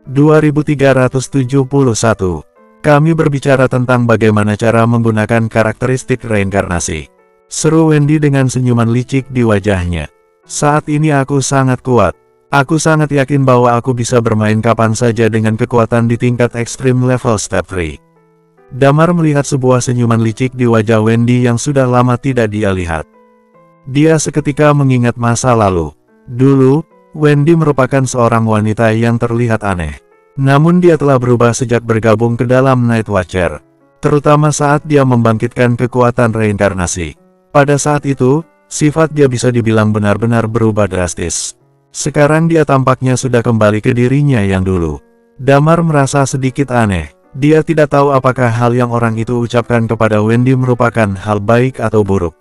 2371. Kami berbicara tentang bagaimana cara menggunakan karakteristik reinkarnasi. Seru Wendy dengan senyuman licik di wajahnya. Saat ini aku sangat kuat. Aku sangat yakin bahwa aku bisa bermain kapan saja dengan kekuatan di tingkat ekstrim level step 3. Damar melihat sebuah senyuman licik di wajah Wendy yang sudah lama tidak dia lihat. Dia seketika mengingat masa lalu. Dulu, Wendy merupakan seorang wanita yang terlihat aneh. Namun dia telah berubah sejak bergabung ke dalam Night Watcher. Terutama saat dia membangkitkan kekuatan reinkarnasi. Pada saat itu, sifat dia bisa dibilang benar-benar berubah drastis. Sekarang dia tampaknya sudah kembali ke dirinya yang dulu. Damar merasa sedikit aneh. Dia tidak tahu apakah hal yang orang itu ucapkan kepada Wendy merupakan hal baik atau buruk.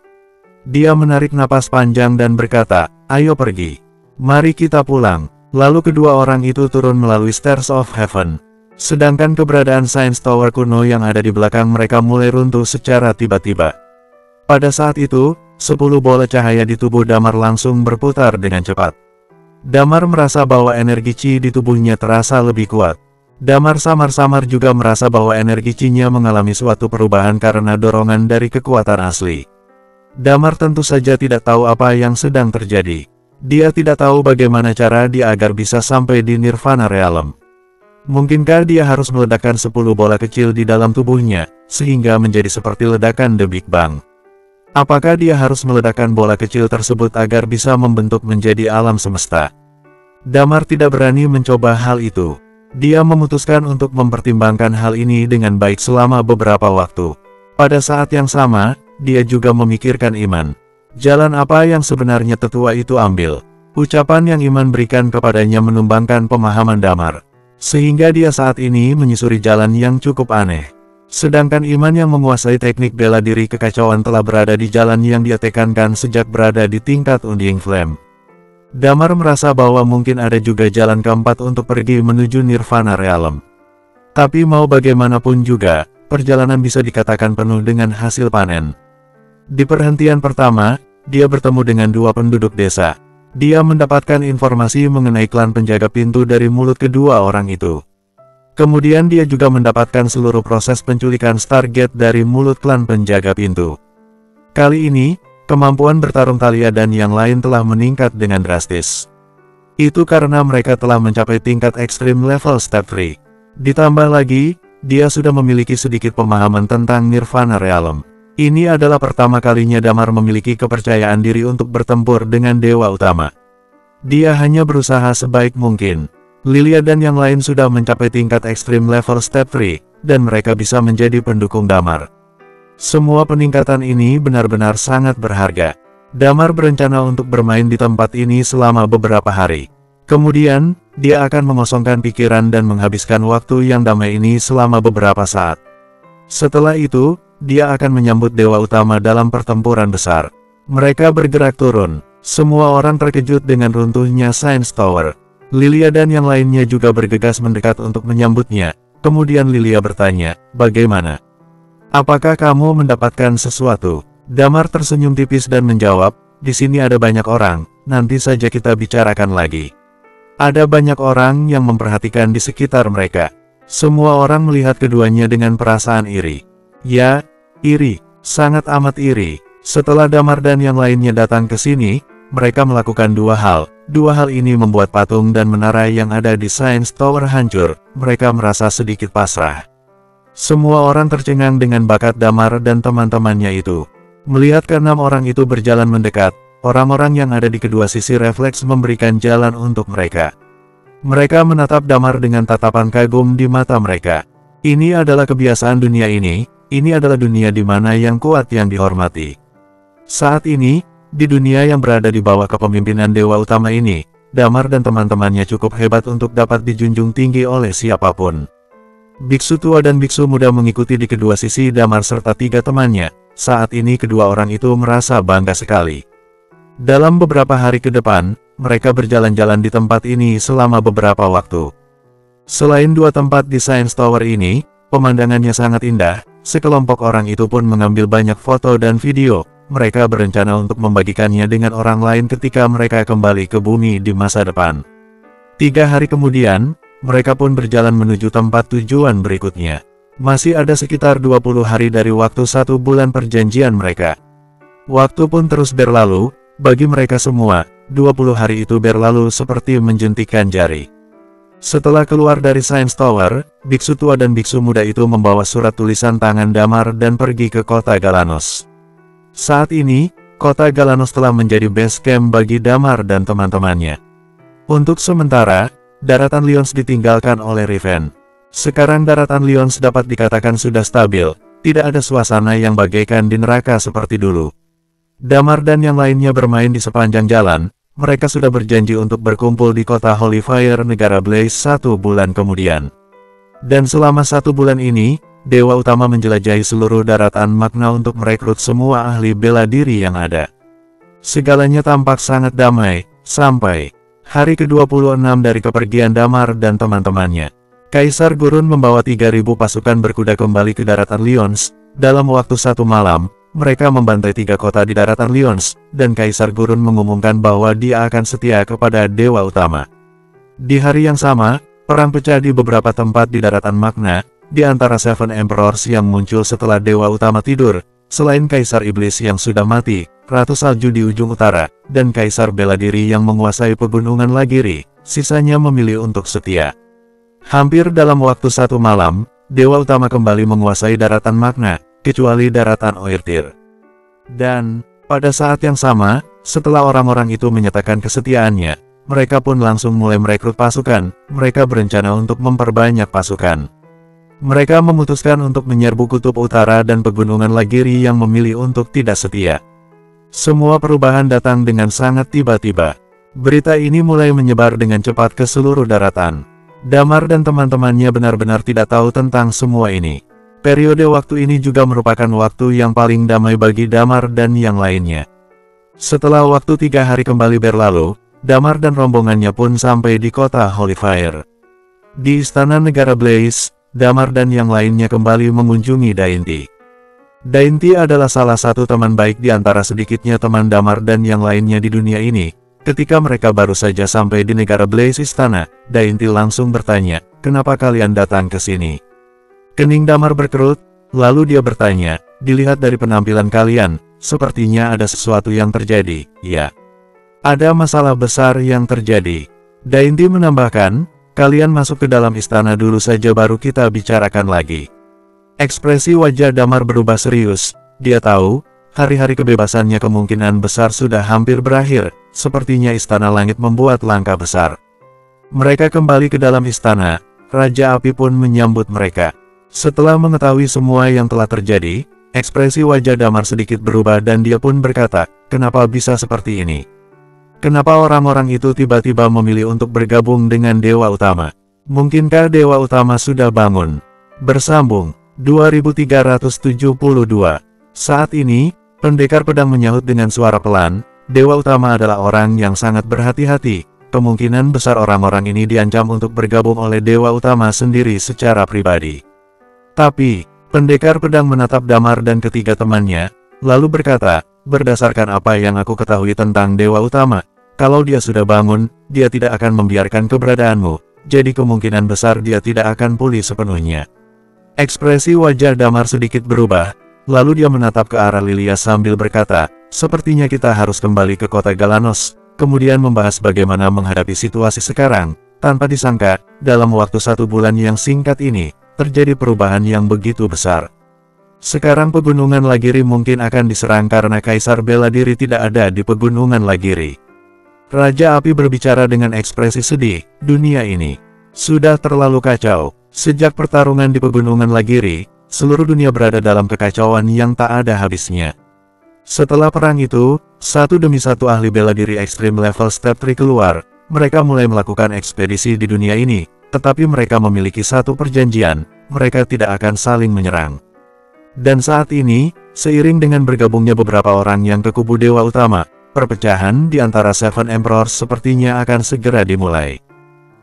Dia menarik napas panjang dan berkata, "Ayo pergi. Mari kita pulang." Lalu kedua orang itu turun melalui Stairs of Heaven. Sedangkan keberadaan Science Tower kuno yang ada di belakang mereka mulai runtuh secara tiba-tiba. Pada saat itu, 10 bola cahaya di tubuh Damar langsung berputar dengan cepat. Damar merasa bahwa energi Chi di tubuhnya terasa lebih kuat. Damar samar-samar juga merasa bahwa energi Chi-nya mengalami suatu perubahan karena dorongan dari kekuatan asli. Damar tentu saja tidak tahu apa yang sedang terjadi. Dia tidak tahu bagaimana cara dia agar bisa sampai di Nirvana Realm. Mungkinkah dia harus meledakkan 10 bola kecil di dalam tubuhnya, sehingga menjadi seperti ledakan The Big Bang? Apakah dia harus meledakkan bola kecil tersebut agar bisa membentuk menjadi alam semesta? Damar tidak berani mencoba hal itu. Dia memutuskan untuk mempertimbangkan hal ini dengan baik selama beberapa waktu. Pada saat yang sama, dia juga memikirkan Iman. Jalan apa yang sebenarnya tetua itu ambil? Ucapan yang Iman berikan kepadanya menumbangkan pemahaman Damar. Sehingga dia saat ini menyusuri jalan yang cukup aneh. Sedangkan Iman yang menguasai teknik bela diri kekacauan telah berada di jalan yang dia tekankan sejak berada di tingkat Undying Flame. Damar merasa bahwa mungkin ada juga jalan keempat untuk pergi menuju Nirvana Realm. Tapi mau bagaimanapun juga, perjalanan bisa dikatakan penuh dengan hasil panen. Di perhentian pertama, dia bertemu dengan 2 penduduk desa. Dia mendapatkan informasi mengenai klan penjaga pintu dari mulut kedua orang itu. Kemudian dia juga mendapatkan seluruh proses penculikan Stargate dari mulut klan penjaga pintu. Kali ini, kemampuan bertarung Talia dan yang lain telah meningkat dengan drastis. Itu karena mereka telah mencapai tingkat ekstrim level step 3. Ditambah lagi, dia sudah memiliki sedikit pemahaman tentang Nirvana Realm. Ini adalah pertama kalinya Damar memiliki kepercayaan diri untuk bertempur dengan dewa utama. Dia hanya berusaha sebaik mungkin. Lilia dan yang lain sudah mencapai tingkat ekstrim level step 3, dan mereka bisa menjadi pendukung Damar. Semua peningkatan ini benar-benar sangat berharga. Damar berencana untuk bermain di tempat ini selama beberapa hari. Kemudian, dia akan mengosongkan pikiran dan menghabiskan waktu yang damai ini selama beberapa saat. Setelah itu, dia akan menyambut dewa utama dalam pertempuran besar. Mereka bergerak turun. Semua orang terkejut dengan runtuhnya Science Tower. Lilia dan yang lainnya juga bergegas mendekat untuk menyambutnya. Kemudian Lilia bertanya, "Bagaimana? Apakah kamu mendapatkan sesuatu?" Damar tersenyum tipis dan menjawab, "Di sini ada banyak orang, nanti saja kita bicarakan lagi." Ada banyak orang yang memperhatikan di sekitar mereka. Semua orang melihat keduanya dengan perasaan iri. Ya, iri, sangat amat iri. Setelah Damar dan yang lainnya datang ke sini, mereka melakukan 2 hal. 2 hal ini membuat patung dan menara yang ada di Science Tower hancur. Mereka merasa sedikit pasrah. Semua orang tercengang dengan bakat Damar dan teman-temannya itu. Melihat ke-6 orang itu berjalan mendekat, orang-orang yang ada di kedua sisi refleks memberikan jalan untuk mereka. Mereka menatap Damar dengan tatapan kagum di mata mereka. Ini adalah kebiasaan dunia ini. Ini adalah dunia di mana yang kuat yang dihormati. Saat ini, di dunia yang berada di bawah kepemimpinan dewa utama ini, Damar dan teman-temannya cukup hebat untuk dapat dijunjung tinggi oleh siapapun. Biksu tua dan biksu muda mengikuti di kedua sisi Damar serta 3 temannya. Saat ini kedua orang itu merasa bangga sekali. Dalam beberapa hari ke depan, mereka berjalan-jalan di tempat ini selama beberapa waktu. Selain 2 tempat di Science Tower ini, pemandangannya sangat indah. Sekelompok orang itu pun mengambil banyak foto dan video. Mereka berencana untuk membagikannya dengan orang lain ketika mereka kembali ke bumi di masa depan. 3 hari kemudian, mereka pun berjalan menuju tempat tujuan berikutnya. Masih ada sekitar 20 hari dari waktu 1 bulan perjanjian mereka. Waktu pun terus berlalu, bagi mereka semua, 20 hari itu berlalu seperti menjentikan jari. Setelah keluar dari Science Tower, biksu tua dan biksu muda itu membawa surat tulisan tangan Damar dan pergi ke kota Galanos. Saat ini, kota Galanos telah menjadi base camp bagi Damar dan teman-temannya. Untuk sementara, daratan Lyons ditinggalkan oleh Riven. Sekarang daratan Lyons dapat dikatakan sudah stabil, tidak ada suasana yang bagaikan di neraka seperti dulu. Damar dan yang lainnya bermain di sepanjang jalan, mereka sudah berjanji untuk berkumpul di kota Holy Fire negara Blaze 1 bulan kemudian. Dan selama 1 bulan ini, Dewa Utama menjelajahi seluruh daratan Magna untuk merekrut semua ahli bela diri yang ada. Segalanya tampak sangat damai, sampai hari ke-26 dari kepergian Damar dan teman-temannya. Kaisar Gurun membawa 3.000 pasukan berkuda kembali ke daratan Lyons. Dalam waktu 1 malam, mereka membantai 3 kota di daratan Lyons, dan Kaisar Gurun mengumumkan bahwa dia akan setia kepada Dewa Utama. Di hari yang sama, perang pecah di beberapa tempat di daratan Magna, di antara Seven Emperors yang muncul setelah Dewa Utama tidur, selain Kaisar Iblis yang sudah mati, Ratu Salju di ujung utara, dan Kaisar Bela Diri yang menguasai pegunungan Lagiri, sisanya memilih untuk setia. Hampir dalam waktu 1 malam, Dewa Utama kembali menguasai daratan Magna, kecuali daratan Oertir. Dan, pada saat yang sama, setelah orang-orang itu menyatakan kesetiaannya, mereka pun langsung mulai merekrut pasukan. Mereka berencana untuk memperbanyak pasukan. Mereka memutuskan untuk menyerbu kutub utara dan pegunungan Lagiri yang memilih untuk tidak setia. Semua perubahan datang dengan sangat tiba-tiba. Berita ini mulai menyebar dengan cepat ke seluruh daratan. Damar dan teman-temannya benar-benar tidak tahu tentang semua ini. Periode waktu ini juga merupakan waktu yang paling damai bagi Damar dan yang lainnya. Setelah waktu 3 hari kembali berlalu, Damar dan rombongannya pun sampai di kota Holy Fire. Di istana negara Blaze, Damar dan yang lainnya kembali mengunjungi Dainty. Dainty adalah salah satu teman baik di antara sedikitnya teman Damar dan yang lainnya di dunia ini. Ketika mereka baru saja sampai di negara Blaze istana, Dainty langsung bertanya, "Kenapa kalian datang ke sini?" Kening Damar berkerut, lalu dia bertanya, "Dilihat dari penampilan kalian, sepertinya ada sesuatu yang terjadi." "Ya, ada masalah besar yang terjadi." Dainty menambahkan, "Kalian masuk ke dalam istana dulu saja baru kita bicarakan lagi." Ekspresi wajah Damar berubah serius. Dia tahu, hari-hari kebebasannya kemungkinan besar sudah hampir berakhir. Sepertinya istana langit membuat langkah besar. Mereka kembali ke dalam istana. Raja Api pun menyambut mereka. Setelah mengetahui semua yang telah terjadi, ekspresi wajah Damar sedikit berubah dan dia pun berkata, "Kenapa bisa seperti ini? Kenapa orang-orang itu tiba-tiba memilih untuk bergabung dengan Dewa Utama? Mungkinkah Dewa Utama sudah bangun?" Bersambung 2372. Saat ini, pendekar pedang menyahut dengan suara pelan, "Dewa Utama adalah orang yang sangat berhati-hati. Kemungkinan besar orang-orang ini diancam untuk bergabung oleh Dewa Utama sendiri secara pribadi." Tapi, pendekar pedang menatap Damar dan ketiga temannya, lalu berkata, "Berdasarkan apa yang aku ketahui tentang Dewa Utama, kalau dia sudah bangun, dia tidak akan membiarkan keberadaanmu, jadi kemungkinan besar dia tidak akan pulih sepenuhnya." Ekspresi wajah Damar sedikit berubah, lalu dia menatap ke arah Lilia sambil berkata, "Sepertinya kita harus kembali ke kota Galanos, kemudian membahas bagaimana menghadapi situasi sekarang." Tanpa disangka, dalam waktu 1 bulan yang singkat ini, terjadi perubahan yang begitu besar. Sekarang pegunungan Lagiri mungkin akan diserang karena Kaisar Bela Diri tidak ada di pegunungan Lagiri. Raja Api berbicara dengan ekspresi sedih, "Dunia ini sudah terlalu kacau. Sejak pertarungan di pegunungan Lagiri, seluruh dunia berada dalam kekacauan yang tak ada habisnya. Setelah perang itu, satu demi satu ahli bela diri ekstrim level Step 3 keluar. Mereka mulai melakukan ekspedisi di dunia ini, tetapi mereka memiliki satu perjanjian, mereka tidak akan saling menyerang. Dan saat ini, seiring dengan bergabungnya beberapa orang yang ke kubu Dewa Utama, perpecahan di antara Seven Emperors sepertinya akan segera dimulai.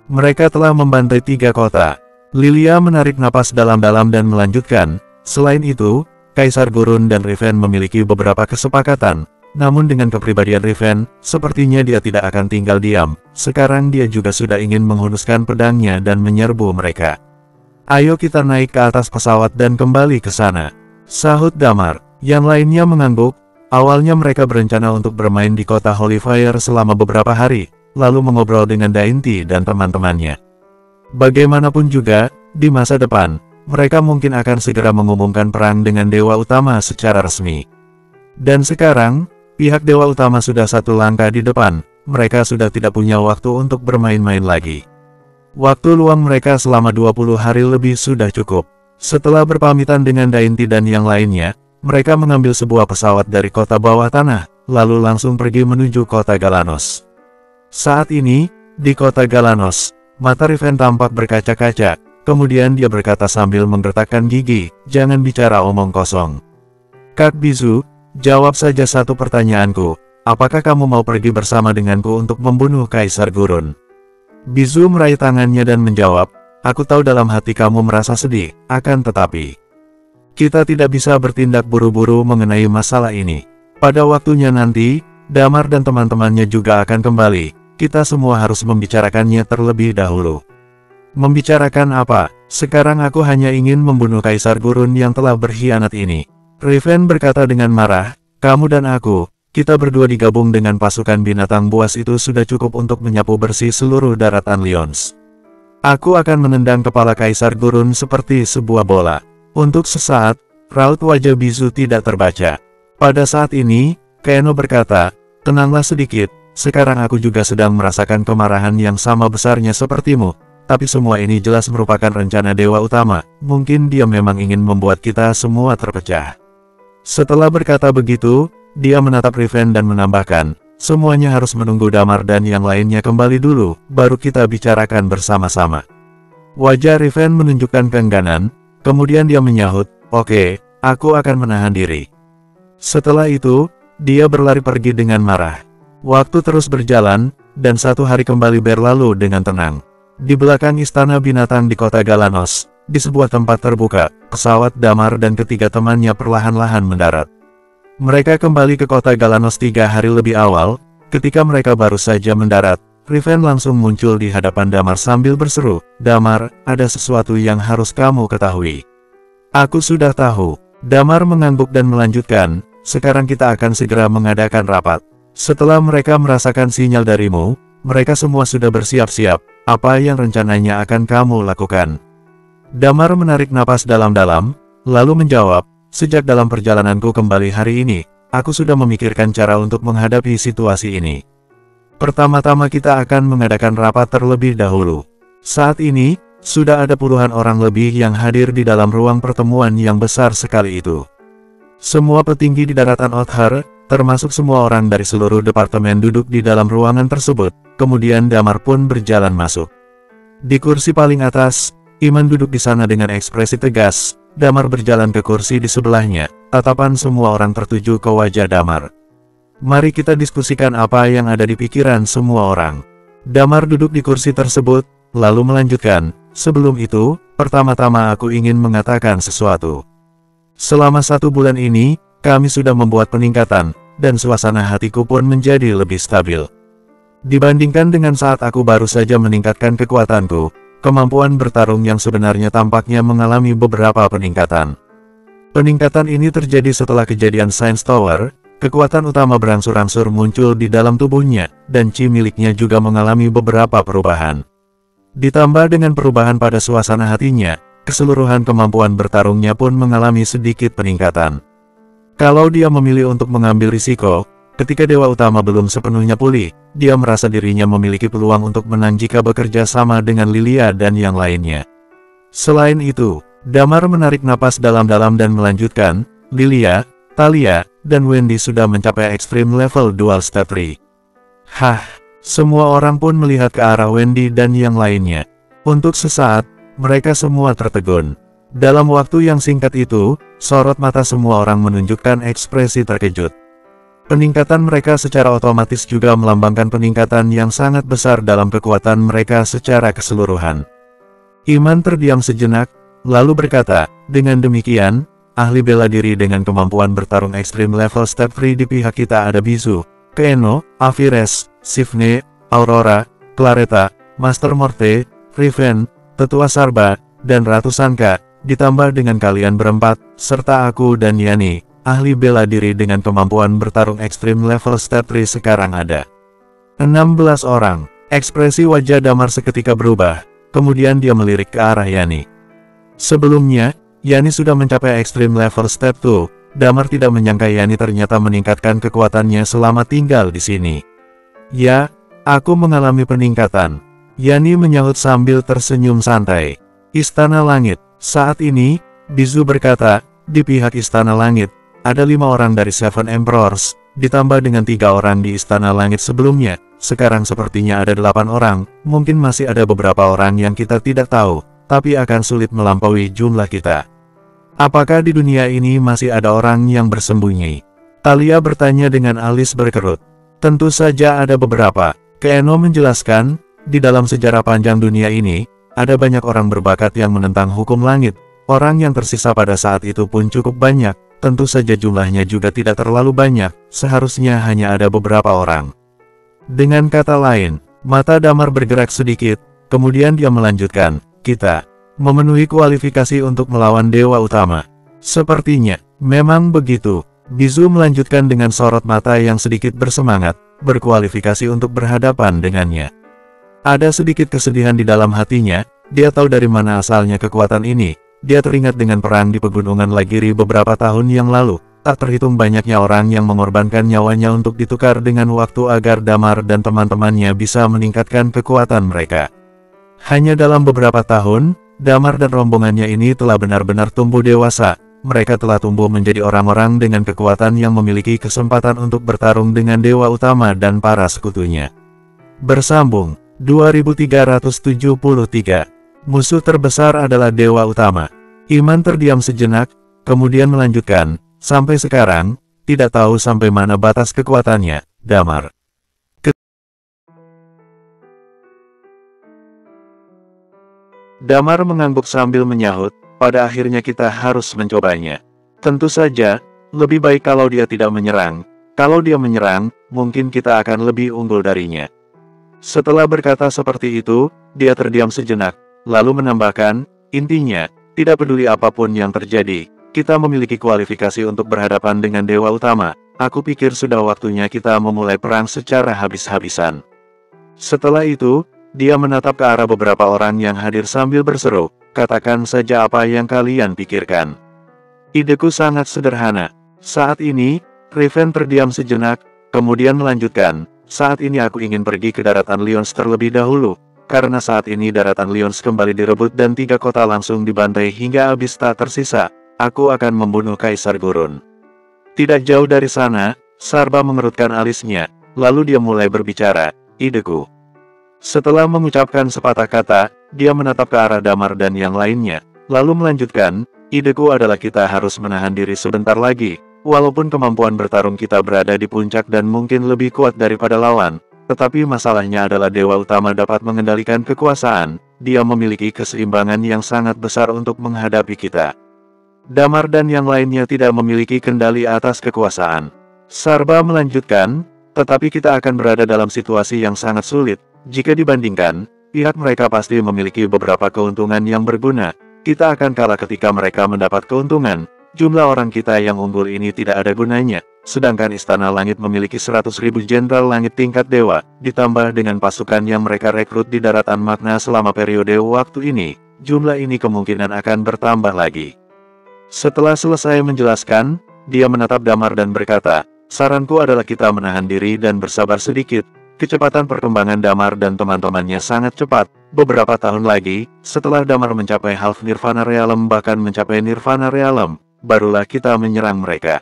Mereka telah membantai 3 kota. Lilia menarik napas dalam-dalam dan melanjutkan, "Selain itu, Kaisar Gurun dan Riven memiliki beberapa kesepakatan. Namun dengan kepribadian Riven, sepertinya dia tidak akan tinggal diam. Sekarang dia juga sudah ingin menghunuskan pedangnya dan menyerbu mereka. Ayo kita naik ke atas pesawat dan kembali ke sana, sahut Damar. Yang lainnya mengangguk. Awalnya mereka berencana untuk bermain di kota Holyfire selama beberapa hari, lalu mengobrol dengan Dainty dan teman-temannya. Bagaimanapun juga, di masa depan, mereka mungkin akan segera mengumumkan perang dengan Dewa Utama secara resmi. Dan sekarang, pihak Dewa Utama sudah satu langkah di depan, mereka sudah tidak punya waktu untuk bermain-main lagi. Waktu luang mereka selama 20 hari lebih sudah cukup. Setelah berpamitan dengan Dainty dan yang lainnya, mereka mengambil sebuah pesawat dari kota bawah tanah, lalu langsung pergi menuju kota Galanos. Saat ini, di kota Galanos, mata Riven tampak berkaca-kaca, kemudian dia berkata sambil menggertakkan gigi, "Jangan bicara omong kosong. Kak Bizu, jawab saja satu pertanyaanku, apakah kamu mau pergi bersama denganku untuk membunuh Kaisar Gurun?" Bizu meraih tangannya dan menjawab, "Aku tahu dalam hati kamu merasa sedih, akan tetapi kita tidak bisa bertindak buru-buru mengenai masalah ini. Pada waktunya nanti, Damar dan teman-temannya juga akan kembali. Kita semua harus membicarakannya terlebih dahulu." "Membicarakan apa? Sekarang aku hanya ingin membunuh Kaisar Gurun yang telah berkhianat ini." Riven berkata dengan marah, "Kamu dan aku, kita berdua digabung dengan pasukan binatang buas itu sudah cukup untuk menyapu bersih seluruh daratan Lyons. Aku akan menendang kepala Kaisar Gurun seperti sebuah bola." Untuk sesaat, raut wajah Bizu tidak terbaca. Pada saat ini, Keno berkata, "Tenanglah sedikit, sekarang aku juga sedang merasakan kemarahan yang sama besarnya sepertimu. Tapi semua ini jelas merupakan rencana Dewa Utama, mungkin dia memang ingin membuat kita semua terpecah." Setelah berkata begitu, dia menatap Riven dan menambahkan, "Semuanya harus menunggu Damar dan yang lainnya kembali dulu, baru kita bicarakan bersama-sama." Wajah Riven menunjukkan keengganan, kemudian dia menyahut, "Oke, aku akan menahan diri." Setelah itu, dia berlari pergi dengan marah. Waktu terus berjalan, dan satu hari kembali berlalu dengan tenang. Di belakang istana binatang di kota Galanos, di sebuah tempat terbuka, pesawat Damar dan ketiga temannya perlahan-lahan mendarat. Mereka kembali ke kota Galanos 3 hari lebih awal. Ketika mereka baru saja mendarat, Riven langsung muncul di hadapan Damar sambil berseru, "Damar, ada sesuatu yang harus kamu ketahui." "Aku sudah tahu." Damar mengangguk dan melanjutkan, "Sekarang kita akan segera mengadakan rapat. Setelah mereka merasakan sinyal darimu, mereka semua sudah bersiap-siap. Apa yang rencananya akan kamu lakukan?" Damar menarik napas dalam-dalam, lalu menjawab, "Sejak dalam perjalananku kembali hari ini, aku sudah memikirkan cara untuk menghadapi situasi ini. Pertama-tama kita akan mengadakan rapat terlebih dahulu." Saat ini, sudah ada puluhan orang lebih yang hadir di dalam ruang pertemuan yang besar sekali itu. Semua petinggi di daratan Othar, termasuk semua orang dari seluruh departemen duduk di dalam ruangan tersebut, kemudian Damar pun berjalan masuk. Di kursi paling atas, Iman duduk di sana dengan ekspresi tegas. Damar berjalan ke kursi di sebelahnya, tatapan semua orang tertuju ke wajah Damar. "Mari kita diskusikan apa yang ada di pikiran semua orang." Damar duduk di kursi tersebut, lalu melanjutkan, "Sebelum itu, pertama-tama aku ingin mengatakan sesuatu. Selama 1 bulan ini, kami sudah membuat peningkatan, dan suasana hatiku pun menjadi lebih stabil. Dibandingkan dengan saat aku baru saja meningkatkan kekuatanku, kemampuan bertarung yang sebenarnya tampaknya mengalami beberapa peningkatan. Peningkatan ini terjadi setelah kejadian Science Tower. Kekuatan utama berangsur-angsur muncul di dalam tubuhnya, dan chi miliknya juga mengalami beberapa perubahan. Ditambah dengan perubahan pada suasana hatinya, keseluruhan kemampuan bertarungnya pun mengalami sedikit peningkatan. Kalau dia memilih untuk mengambil risiko, ketika Dewa Utama belum sepenuhnya pulih, dia merasa dirinya memiliki peluang untuk menang jika bekerja sama dengan Lilia dan yang lainnya. Selain itu, Damar menarik napas dalam-dalam dan melanjutkan, "Lilia, Talia, dan Wendy sudah mencapai Extreme Level Dual Stat 3. Hah, semua orang pun melihat ke arah Wendy dan yang lainnya. Untuk sesaat, mereka semua tertegun. Dalam waktu yang singkat itu, sorot mata semua orang menunjukkan ekspresi terkejut. Peningkatan mereka secara otomatis juga melambangkan peningkatan yang sangat besar dalam kekuatan mereka secara keseluruhan. Iman terdiam sejenak, lalu berkata, "Dengan demikian, ahli bela diri dengan kemampuan bertarung ekstrim level step 3 di pihak kita ada Bizu, Keno, Avires, Sivne, Aurora, Claretta, Master Morte, Riven, Tetua Sarba, dan Ratu Sanka, ditambah dengan kalian berempat, serta aku dan Yani, ahli bela diri dengan kemampuan bertarung ekstrim level step 3 sekarang ada 16 orang. Ekspresi wajah Damar seketika berubah, kemudian dia melirik ke arah Yani. Sebelumnya, Yani sudah mencapai ekstrim level step 2, Damar tidak menyangka Yani ternyata meningkatkan kekuatannya selama tinggal di sini. Ya, aku mengalami peningkatan. Yani menyahut sambil tersenyum santai. Istana Langit. Saat ini, Bizu berkata, di pihak Istana Langit, ada 5 orang dari Seven Emperors, ditambah dengan 3 orang di Istana Langit sebelumnya. Sekarang sepertinya ada 8 orang, mungkin masih ada beberapa orang yang kita tidak tahu, tapi akan sulit melampaui jumlah kita. Apakah di dunia ini masih ada orang yang bersembunyi? Talia bertanya dengan alis berkerut. Tentu saja ada beberapa. Keno menjelaskan, di dalam sejarah panjang dunia ini, ada banyak orang berbakat yang menentang hukum langit. Orang yang tersisa pada saat itu pun cukup banyak, tentu saja jumlahnya juga tidak terlalu banyak, seharusnya hanya ada beberapa orang. Dengan kata lain, mata Damar bergerak sedikit, kemudian dia melanjutkan, kita memenuhi kualifikasi untuk melawan Dewa Utama. Sepertinya, memang begitu. Bizu melanjutkan dengan sorot mata yang sedikit bersemangat, berkualifikasi untuk berhadapan dengannya. Ada sedikit kesedihan di dalam hatinya, dia tahu dari mana asalnya kekuatan ini. Dia teringat dengan perang di pegunungan Lagiri beberapa tahun yang lalu. Tak terhitung banyaknya orang yang mengorbankan nyawanya untuk ditukar dengan waktu agar Damar dan teman-temannya bisa meningkatkan kekuatan mereka. Hanya dalam beberapa tahun, Damar dan rombongannya ini telah benar-benar tumbuh dewasa. Mereka telah tumbuh menjadi orang-orang dengan kekuatan yang memiliki kesempatan untuk bertarung dengan Dewa Utama dan para sekutunya. Bersambung, 2373. Musuh terbesar adalah Dewa Utama. Iman terdiam sejenak, kemudian melanjutkan, sampai sekarang, tidak tahu sampai mana batas kekuatannya, Damar. Damar mengangguk sambil menyahut, pada akhirnya kita harus mencobanya. Tentu saja, lebih baik kalau dia tidak menyerang. Kalau dia menyerang, mungkin kita akan lebih unggul darinya. Setelah berkata seperti itu, dia terdiam sejenak, lalu menambahkan, intinya, tidak peduli apapun yang terjadi, kita memiliki kualifikasi untuk berhadapan dengan Dewa Utama. Aku pikir sudah waktunya kita memulai perang secara habis-habisan. Setelah itu, dia menatap ke arah beberapa orang yang hadir sambil berseru, katakan saja apa yang kalian pikirkan. Ideku sangat sederhana. Saat ini, Riven terdiam sejenak, kemudian melanjutkan, saat ini aku ingin pergi ke daratan Lyons terlebih dahulu, karena saat ini daratan Lyons kembali direbut dan 3 kota langsung dibantai hingga habis tak tersisa. Aku akan membunuh Kaisar Gurun. Tidak jauh dari sana, Sarba mengerutkan alisnya, lalu dia mulai berbicara, ideku. Setelah mengucapkan sepatah kata, dia menatap ke arah Damar dan yang lainnya, lalu melanjutkan, ideku adalah kita harus menahan diri sebentar lagi, walaupun kemampuan bertarung kita berada di puncak dan mungkin lebih kuat daripada lawan, tetapi masalahnya adalah Dewa Utama dapat mengendalikan kekuasaan, dia memiliki keseimbangan yang sangat besar untuk menghadapi kita. Damar dan yang lainnya tidak memiliki kendali atas kekuasaan. Sarba melanjutkan, tetapi kita akan berada dalam situasi yang sangat sulit. Jika dibandingkan, pihak mereka pasti memiliki beberapa keuntungan yang berguna. Kita akan kalah ketika mereka mendapat keuntungan. Jumlah orang kita yang unggul ini tidak ada gunanya. Sedangkan Istana Langit memiliki 100.000 jenderal langit tingkat dewa, ditambah dengan pasukan yang mereka rekrut di daratan Magna selama periode waktu ini. Jumlah ini kemungkinan akan bertambah lagi. Setelah selesai menjelaskan, dia menatap Damar dan berkata, saranku adalah kita menahan diri dan bersabar sedikit. Kecepatan perkembangan Damar dan teman-temannya sangat cepat. Beberapa tahun lagi, setelah Damar mencapai Half Nirvana Realm bahkan mencapai Nirvana Realm, barulah kita menyerang mereka.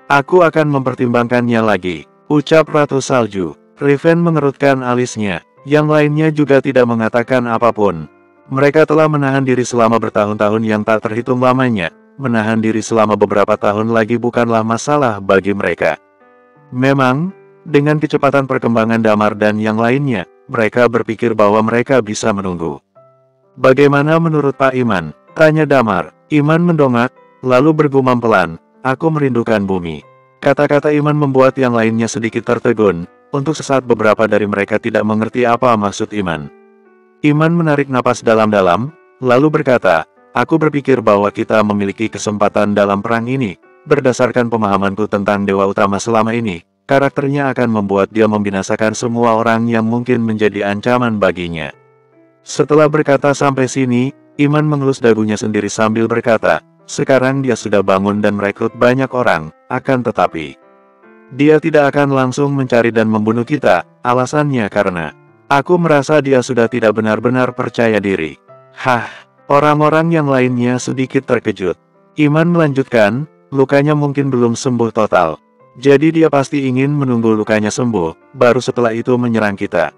Aku akan mempertimbangkannya lagi, ucap Ratu Salju. Riven mengerutkan alisnya, yang lainnya juga tidak mengatakan apapun. Mereka telah menahan diri selama bertahun-tahun yang tak terhitung lamanya. Menahan diri selama beberapa tahun lagi bukanlah masalah bagi mereka. Memang, dengan kecepatan perkembangan Damar dan yang lainnya, mereka berpikir bahwa mereka bisa menunggu. Bagaimana menurut Pak Iman? Tanya Damar. Iman mendongak, lalu bergumam pelan, "Aku merindukan bumi." Kata-kata Iman membuat yang lainnya sedikit tertegun. Untuk sesaat beberapa dari mereka tidak mengerti apa maksud Iman. Iman menarik napas dalam-dalam, lalu berkata, "Aku berpikir bahwa kita memiliki kesempatan dalam perang ini. Berdasarkan pemahamanku tentang Dewa Utama selama ini, karakternya akan membuat dia membinasakan semua orang yang mungkin menjadi ancaman baginya." Setelah berkata sampai sini, Iman mengelus dagunya sendiri sambil berkata, "Sekarang dia sudah bangun dan merekrut banyak orang, akan tetapi dia tidak akan langsung mencari dan membunuh kita. Alasannya karena aku merasa dia sudah tidak benar-benar percaya diri." Hah, orang-orang yang lainnya sedikit terkejut. Iman melanjutkan, "Lukanya mungkin belum sembuh total. Jadi dia pasti ingin menunggu lukanya sembuh, baru setelah itu menyerang kita.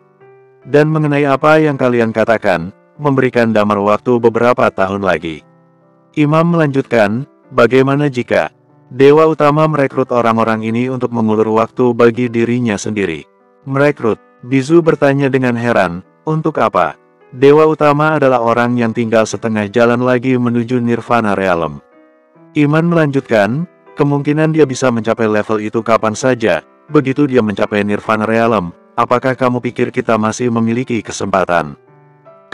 Dan mengenai apa yang kalian katakan, memberikan Damar waktu beberapa tahun lagi." Imam melanjutkan, "Bagaimana jika Dewa Utama merekrut orang-orang ini untuk mengulur waktu bagi dirinya sendiri?" "Merekrut?" Bizu bertanya dengan heran, "Untuk apa?" "Dewa Utama adalah orang yang tinggal setengah jalan lagi menuju Nirvana Realm." Iman melanjutkan, "Kemungkinan dia bisa mencapai level itu kapan saja. Begitu dia mencapai Nirvana Realm, apakah kamu pikir kita masih memiliki kesempatan?"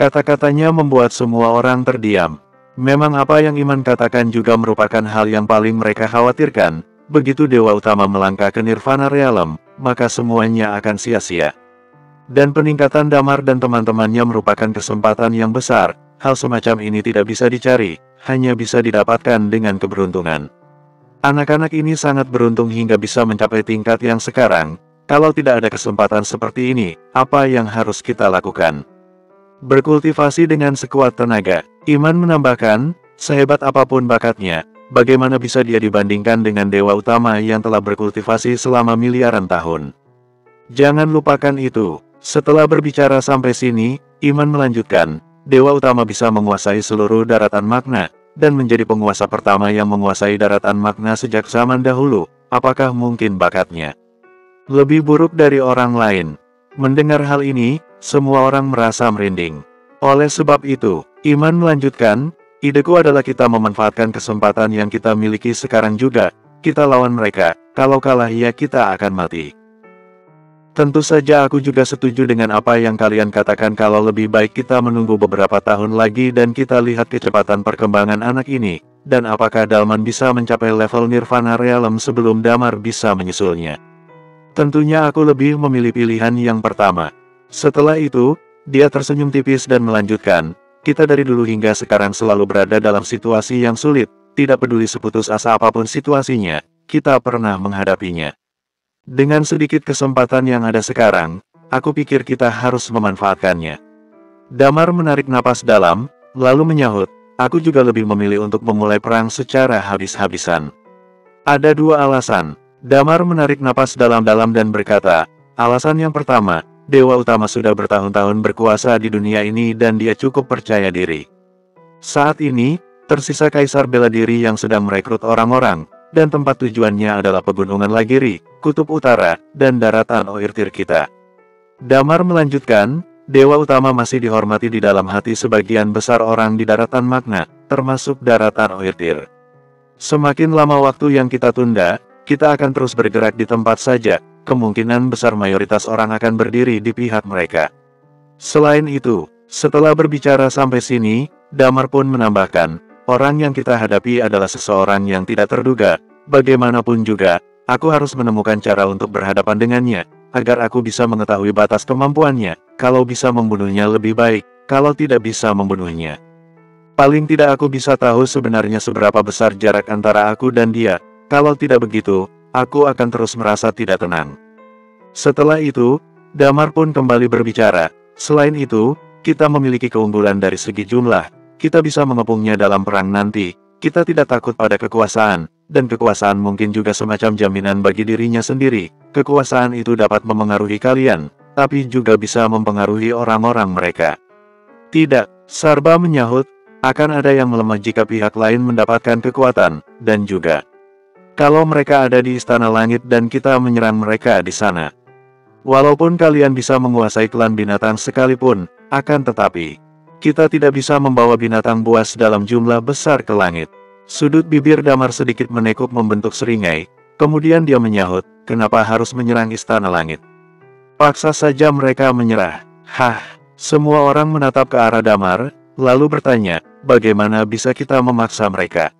Kata-katanya membuat semua orang terdiam. Memang apa yang Iman katakan juga merupakan hal yang paling mereka khawatirkan. Begitu Dewa Utama melangkah ke Nirvana Realm, maka semuanya akan sia-sia. Dan peningkatan Damar dan teman-temannya merupakan kesempatan yang besar. Hal semacam ini tidak bisa dicari, hanya bisa didapatkan dengan keberuntungan. Anak-anak ini sangat beruntung hingga bisa mencapai tingkat yang sekarang. Kalau tidak ada kesempatan seperti ini, apa yang harus kita lakukan? Berkultivasi dengan sekuat tenaga. Iman menambahkan, sehebat apapun bakatnya, bagaimana bisa dia dibandingkan dengan Dewa Utama yang telah berkultivasi selama miliaran tahun? Jangan lupakan itu. Setelah berbicara sampai sini, Iman melanjutkan, Dewa Utama bisa menguasai seluruh daratan magna, dan menjadi penguasa pertama yang menguasai daratan magna sejak zaman dahulu. Apakah mungkin bakatnya lebih buruk dari orang lain? Mendengar hal ini, semua orang merasa merinding. Oleh sebab itu, Iman melanjutkan, "Ideku adalah kita memanfaatkan kesempatan yang kita miliki sekarang juga. Kita lawan mereka, kalau kalah ya kita akan mati." Tentu saja aku juga setuju dengan apa yang kalian katakan kalau lebih baik kita menunggu beberapa tahun lagi dan kita lihat kecepatan perkembangan anak ini, dan apakah Dalman bisa mencapai level Nirvana Realm sebelum Damar bisa menyusulnya. Tentunya aku lebih memilih pilihan yang pertama. Setelah itu, dia tersenyum tipis dan melanjutkan, "Kita dari dulu hingga sekarang selalu berada dalam situasi yang sulit, tidak peduli seputus asa apapun situasinya, kita pernah menghadapinya. Dengan sedikit kesempatan yang ada sekarang, aku pikir kita harus memanfaatkannya." Damar menarik napas dalam, lalu menyahut, "Aku juga lebih memilih untuk memulai perang secara habis-habisan. Ada dua alasan." Damar menarik napas dalam-dalam dan berkata, "Alasan yang pertama, Dewa Utama sudah bertahun-tahun berkuasa di dunia ini dan dia cukup percaya diri. Saat ini, tersisa Kaisar Bela Diri yang sedang merekrut orang-orang, dan tempat tujuannya adalah Pegunungan Lagiri, Kutub Utara, dan daratan Oirtir kita." Damar melanjutkan, "Dewa Utama masih dihormati di dalam hati sebagian besar orang di daratan magna, termasuk daratan Oirtir. Semakin lama waktu yang kita tunda, kita akan terus bergerak di tempat saja, kemungkinan besar mayoritas orang akan berdiri di pihak mereka." Selain itu, setelah berbicara sampai sini, Damar pun menambahkan, "Orang yang kita hadapi adalah seseorang yang tidak terduga. Bagaimanapun juga, aku harus menemukan cara untuk berhadapan dengannya, agar aku bisa mengetahui batas kemampuannya. Kalau bisa membunuhnya lebih baik, kalau tidak bisa membunuhnya, paling tidak aku bisa tahu sebenarnya seberapa besar jarak antara aku dan dia. Kalau tidak begitu, aku akan terus merasa tidak tenang." Setelah itu, Damar pun kembali berbicara, "Selain itu, kita memiliki keunggulan dari segi jumlah. Kita bisa mengepungnya dalam perang nanti. Kita tidak takut pada kekuasaan, dan kekuasaan mungkin juga semacam jaminan bagi dirinya sendiri. Kekuasaan itu dapat memengaruhi kalian, tapi juga bisa mempengaruhi orang-orang mereka." "Tidak," Sarba menyahut, "akan ada yang melemah jika pihak lain mendapatkan kekuatan, dan juga kalau mereka ada di Istana Langit dan kita menyerang mereka di sana. Walaupun kalian bisa menguasai klan binatang sekalipun, akan tetapi kita tidak bisa membawa binatang buas dalam jumlah besar ke langit." Sudut bibir Damar sedikit menekuk membentuk seringai, kemudian dia menyahut, kenapa harus menyerang Istana Langit? Paksa saja mereka menyerah. Hah, semua orang menatap ke arah Damar, lalu bertanya, bagaimana bisa kita memaksa mereka?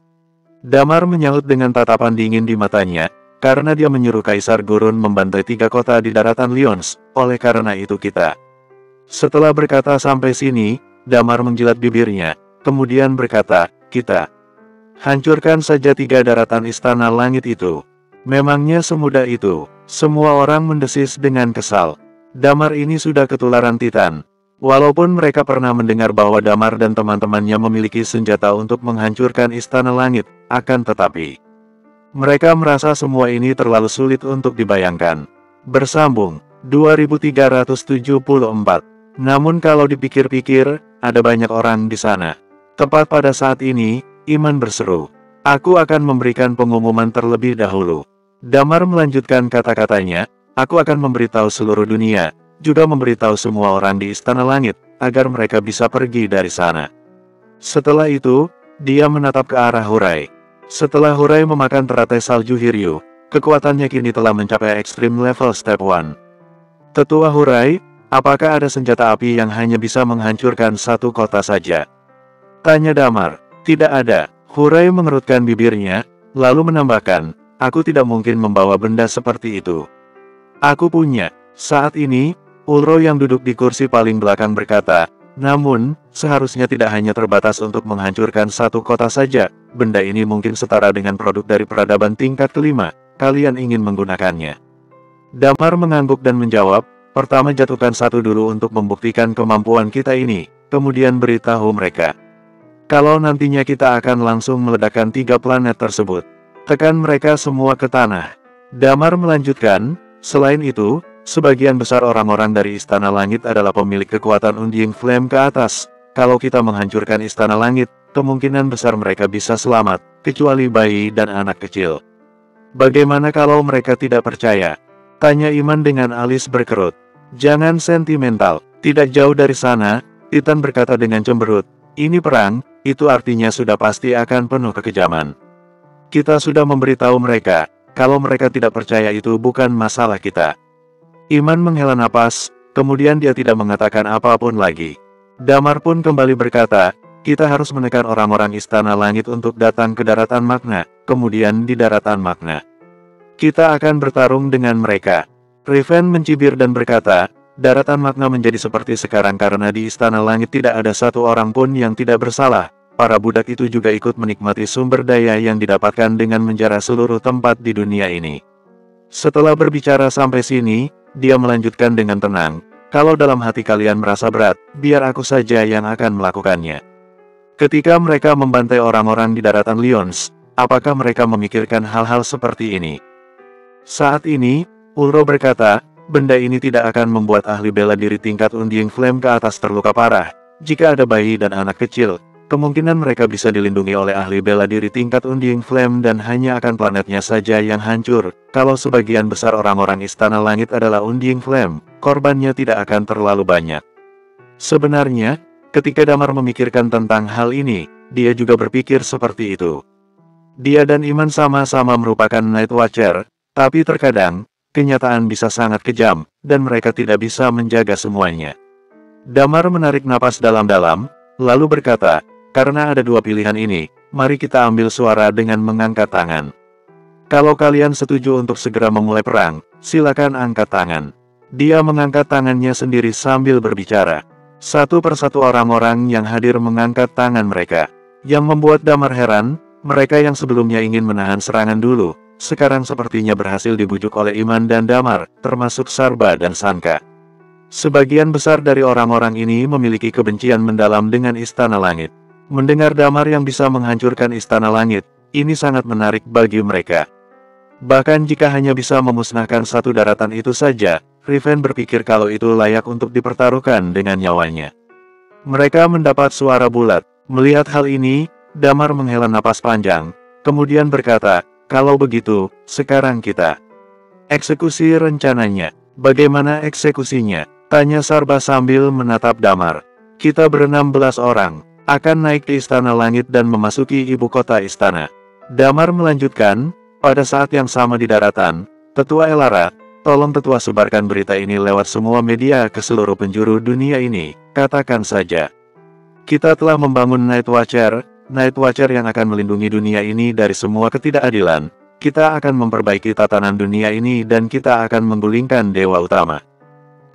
Damar menyahut dengan tatapan dingin di matanya, karena dia menyuruh Kaisar Gurun membantai 3 kota di daratan Lyons, oleh karena itu kita. Setelah berkata sampai sini, Damar menjilat bibirnya, kemudian berkata, kita. Hancurkan saja 3 daratan Istana Langit itu. Memangnya semudah itu? Semua orang mendesis dengan kesal. Damar ini sudah ketularan Titan. Walaupun mereka pernah mendengar bahwa Damar dan teman-temannya memiliki senjata untuk menghancurkan Istana Langit, akan tetapi mereka merasa semua ini terlalu sulit untuk dibayangkan. Bersambung, 2374. Namun kalau dipikir-pikir, ada banyak orang di sana. Tepat pada saat ini, Iman berseru, aku akan memberikan pengumuman terlebih dahulu. Damar melanjutkan kata-katanya, aku akan memberitahu seluruh dunia, juga memberitahu semua orang di Istana Langit, agar mereka bisa pergi dari sana. Setelah itu, dia menatap ke arah Hurai. Setelah Hurai memakan teratai salju Hiryu, kekuatannya kini telah mencapai Extreme Level Step 1. Tetua Hurai, apakah ada senjata api yang hanya bisa menghancurkan 1 kota saja? Tanya Damar. Tidak ada. Hurai mengerutkan bibirnya, lalu menambahkan, aku tidak mungkin membawa benda seperti itu. Aku punya. Saat ini, Ulro yang duduk di kursi paling belakang berkata, namun, seharusnya tidak hanya terbatas untuk menghancurkan 1 kota saja, benda ini mungkin setara dengan produk dari peradaban tingkat kelima, kalian ingin menggunakannya. Damar mengangguk dan menjawab, pertama jatuhkan 1 dulu untuk membuktikan kemampuan kita ini, kemudian beritahu mereka. Kalau nantinya kita akan langsung meledakkan 3 planet tersebut, tekan mereka semua ke tanah. Damar melanjutkan, selain itu, sebagian besar orang-orang dari Istana Langit adalah pemilik kekuatan Undying Flame ke atas. Kalau kita menghancurkan Istana Langit, kemungkinan besar mereka bisa selamat, kecuali bayi dan anak kecil. Bagaimana kalau mereka tidak percaya? Tanya Iman dengan alis berkerut. Jangan sentimental, tidak jauh dari sana, Titan berkata dengan cemberut. Ini perang, itu artinya sudah pasti akan penuh kekejaman. Kita sudah memberitahu mereka, kalau mereka tidak percaya itu bukan masalah kita. Iman menghela napas, kemudian dia tidak mengatakan apapun lagi. Damar pun kembali berkata, kita harus menekan orang-orang Istana Langit untuk datang ke daratan Magna, kemudian di daratan Magna kita akan bertarung dengan mereka. Riven mencibir dan berkata, daratan Magna menjadi seperti sekarang karena di Istana Langit tidak ada 1 orang pun yang tidak bersalah. Para budak itu juga ikut menikmati sumber daya yang didapatkan dengan menjara seluruh tempat di dunia ini. Setelah berbicara sampai sini, dia melanjutkan dengan tenang. Kalau dalam hati kalian merasa berat, biar aku saja yang akan melakukannya. Ketika mereka membantai orang-orang di daratan Lyons, apakah mereka memikirkan hal-hal seperti ini? Saat ini, Ulro berkata, benda ini tidak akan membuat ahli bela diri tingkat Undying Flame ke atas terluka parah. Jika ada bayi dan anak kecil, kemungkinan mereka bisa dilindungi oleh ahli bela diri tingkat Undying Flame dan hanya akan planetnya saja yang hancur. Kalau sebagian besar orang-orang Istana Langit adalah Undying Flame, korbannya tidak akan terlalu banyak. Sebenarnya, ketika Damar memikirkan tentang hal ini, dia juga berpikir seperti itu. Dia dan Iman sama-sama merupakan Night Watcher, tapi terkadang, kenyataan bisa sangat kejam, dan mereka tidak bisa menjaga semuanya. Damar menarik napas dalam-dalam, lalu berkata, karena ada 2 pilihan ini, mari kita ambil suara dengan mengangkat tangan. Kalau kalian setuju untuk segera memulai perang, silakan angkat tangan. Dia mengangkat tangannya sendiri sambil berbicara. Satu persatu orang-orang yang hadir mengangkat tangan mereka. Yang membuat Damar heran, mereka yang sebelumnya ingin menahan serangan dulu, sekarang sepertinya berhasil dibujuk oleh Iman dan Damar, termasuk Sarba dan Sanka. Sebagian besar dari orang-orang ini memiliki kebencian mendalam dengan Istana Langit. Mendengar Damar yang bisa menghancurkan Istana Langit, ini sangat menarik bagi mereka. Bahkan jika hanya bisa memusnahkan 1 daratan itu saja, Riven berpikir kalau itu layak untuk dipertaruhkan dengan nyawanya. Mereka mendapat suara bulat. Melihat hal ini, Damar menghela napas panjang, kemudian berkata, kalau begitu, sekarang kita eksekusi rencananya. Bagaimana eksekusinya? Tanya Sarba sambil menatap Damar. Kita ber-16 orang. akan naik ke Istana Langit dan memasuki ibu kota istana. Damar melanjutkan, pada saat yang sama di daratan, Tetua Elara, tolong Tetua sebarkan berita ini lewat semua media ke seluruh penjuru dunia ini. Katakan saja, kita telah membangun Night Watcher yang akan melindungi dunia ini dari semua ketidakadilan. Kita akan memperbaiki tatanan dunia ini dan kita akan menggulingkan Dewa Utama.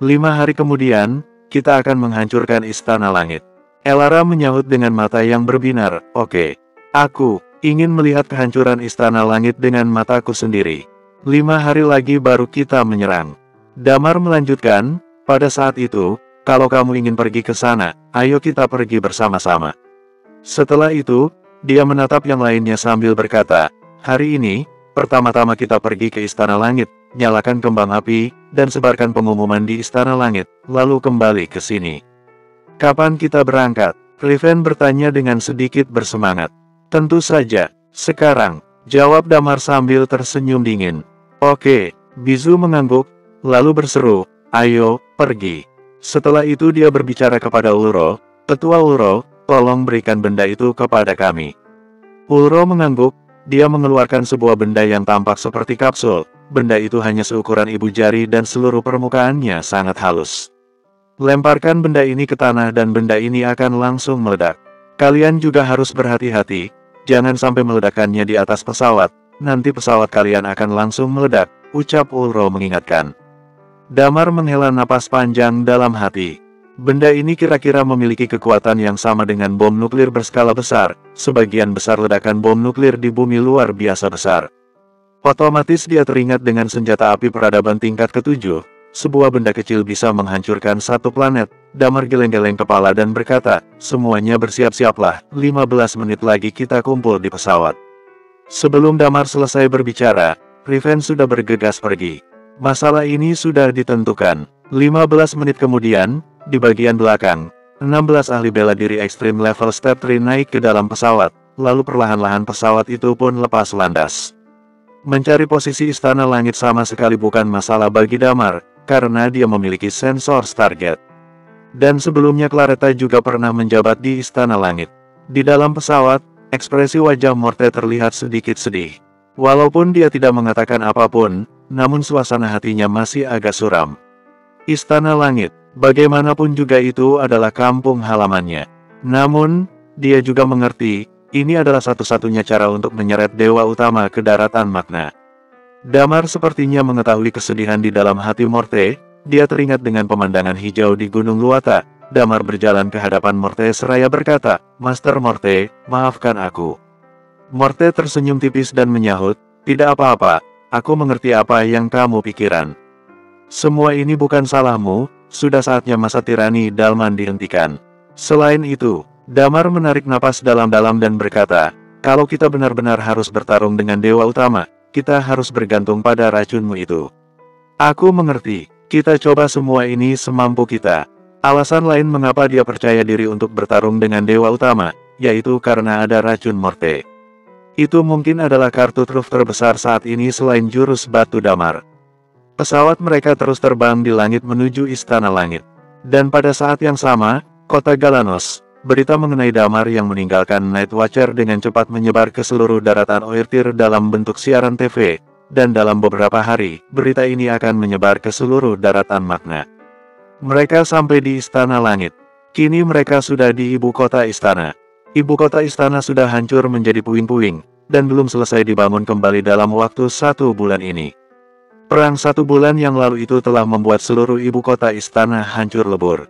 5 hari kemudian, kita akan menghancurkan Istana Langit. Elara menyahut dengan mata yang berbinar, oke. Aku ingin melihat kehancuran Istana Langit dengan mataku sendiri. 5 hari lagi baru kita menyerang. Damar melanjutkan, pada saat itu, kalau kamu ingin pergi ke sana, ayo kita pergi bersama-sama. Setelah itu, dia menatap yang lainnya sambil berkata, hari ini, pertama-tama kita pergi ke Istana Langit, nyalakan kembang api, dan sebarkan pengumuman di Istana Langit, lalu kembali ke sini. Kapan kita berangkat? Riven bertanya dengan sedikit bersemangat. Tentu saja, sekarang, jawab Damar sambil tersenyum dingin. Oke, Bizu mengangguk, lalu berseru, ayo, pergi. Setelah itu dia berbicara kepada Ulro, Tetua Ulro, tolong berikan benda itu kepada kami. Ulro mengangguk, dia mengeluarkan sebuah benda yang tampak seperti kapsul. Benda itu hanya seukuran ibu jari dan seluruh permukaannya sangat halus. Lemparkan benda ini ke tanah dan benda ini akan langsung meledak. Kalian juga harus berhati-hati, jangan sampai meledakannya di atas pesawat, nanti pesawat kalian akan langsung meledak, ucap Ulro mengingatkan. Damar menghela napas panjang dalam hati. Benda ini kira-kira memiliki kekuatan yang sama dengan bom nuklir berskala besar, sebagian besar ledakan bom nuklir di bumi luar biasa besar. Otomatis dia teringat dengan senjata api peradaban tingkat ke-7, sebuah benda kecil bisa menghancurkan satu planet. Damar geleng-geleng kepala dan berkata, semuanya bersiap-siaplah, 15 menit lagi kita kumpul di pesawat. Sebelum Damar selesai berbicara, Riven sudah bergegas pergi. Masalah ini sudah ditentukan. 15 menit kemudian, di bagian belakang, 16 ahli bela diri Extreme Level Step 3 naik ke dalam pesawat, lalu perlahan-lahan pesawat itu pun lepas landas. Mencari posisi Istana Langit sama sekali bukan masalah bagi Damar, karena dia memiliki sensor Stargate. Dan sebelumnya Claretta juga pernah menjabat di Istana Langit. Di dalam pesawat, ekspresi wajah Morte terlihat sedikit sedih. Walaupun dia tidak mengatakan apapun, namun suasana hatinya masih agak suram. Istana Langit, bagaimanapun juga itu adalah kampung halamannya. Namun, dia juga mengerti, ini adalah satu-satunya cara untuk menyeret Dewa Utama ke daratan makna. Damar sepertinya mengetahui kesedihan di dalam hati Morte, dia teringat dengan pemandangan hijau di Gunung Luata. Damar berjalan ke hadapan Morte seraya berkata, Master Morte, maafkan aku. Morte tersenyum tipis dan menyahut, tidak apa-apa, aku mengerti apa yang kamu pikiran. Semua ini bukan salahmu, sudah saatnya masa tirani Dalman dihentikan. Selain itu, Damar menarik napas dalam-dalam dan berkata, kalau kita benar-benar harus bertarung dengan Dewa Utama, kita harus bergantung pada racunmu itu. Aku mengerti, kita coba semua ini semampu kita. Alasan lain mengapa dia percaya diri untuk bertarung dengan Dewa Utama, yaitu karena ada racun Morte. Itu mungkin adalah kartu truf terbesar saat ini selain jurus batu Damar. Pesawat mereka terus terbang di langit menuju Istana Langit. Dan pada saat yang sama, kota Galanos, berita mengenai Damar yang meninggalkan Night Watcher dengan cepat menyebar ke seluruh daratan Oertir dalam bentuk siaran TV. Dan dalam beberapa hari, berita ini akan menyebar ke seluruh daratan makna. Mereka sampai di Istana Langit. Kini mereka sudah di ibu kota istana. Ibu kota istana sudah hancur menjadi puing-puing, dan belum selesai dibangun kembali dalam waktu 1 bulan ini. Perang 1 bulan yang lalu itu telah membuat seluruh ibu kota istana hancur lebur.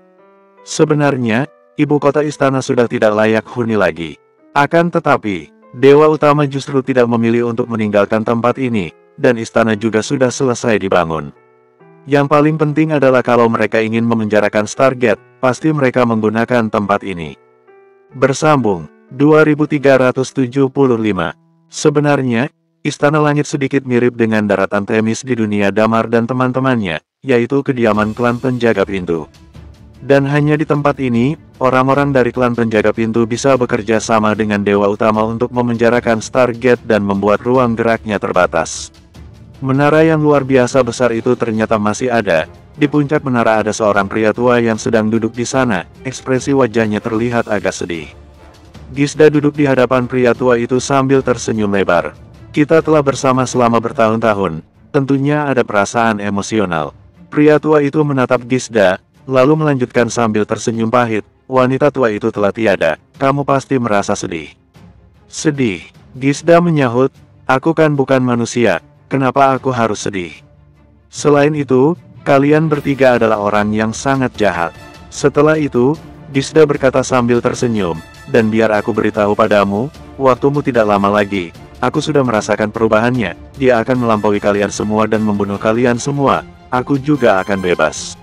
Sebenarnya, ibu kota istana sudah tidak layak huni lagi. Akan tetapi, Dewa Utama justru tidak memilih untuk meninggalkan tempat ini, dan istana juga sudah selesai dibangun. Yang paling penting adalah kalau mereka ingin memenjarakan Stargate, pasti mereka menggunakan tempat ini. Bersambung, 2375. Sebenarnya, Istana Langit sedikit mirip dengan daratan Temis di dunia Damar dan teman-temannya, yaitu kediaman klan penjaga pintu. Dan hanya di tempat ini, orang-orang dari klan penjaga pintu bisa bekerja sama dengan Dewa Utama untuk memenjarakan Stargate dan membuat ruang geraknya terbatas. Menara yang luar biasa besar itu ternyata masih ada. Di puncak menara ada seorang pria tua yang sedang duduk di sana, ekspresi wajahnya terlihat agak sedih. Gisda duduk di hadapan pria tua itu sambil tersenyum lebar. Kita telah bersama selama bertahun-tahun, tentunya ada perasaan emosional. Pria tua itu menatap Gisda, lalu melanjutkan sambil tersenyum pahit, wanita tua itu telah tiada, kamu pasti merasa sedih. Sedih, Gisda menyahut, aku kan bukan manusia, kenapa aku harus sedih? Selain itu, kalian bertiga adalah orang yang sangat jahat. Setelah itu, Gisda berkata sambil tersenyum, dan biar aku beritahu padamu, waktumu tidak lama lagi, aku sudah merasakan perubahannya, dia akan melampaui kalian semua dan membunuh kalian semua, aku juga akan bebas.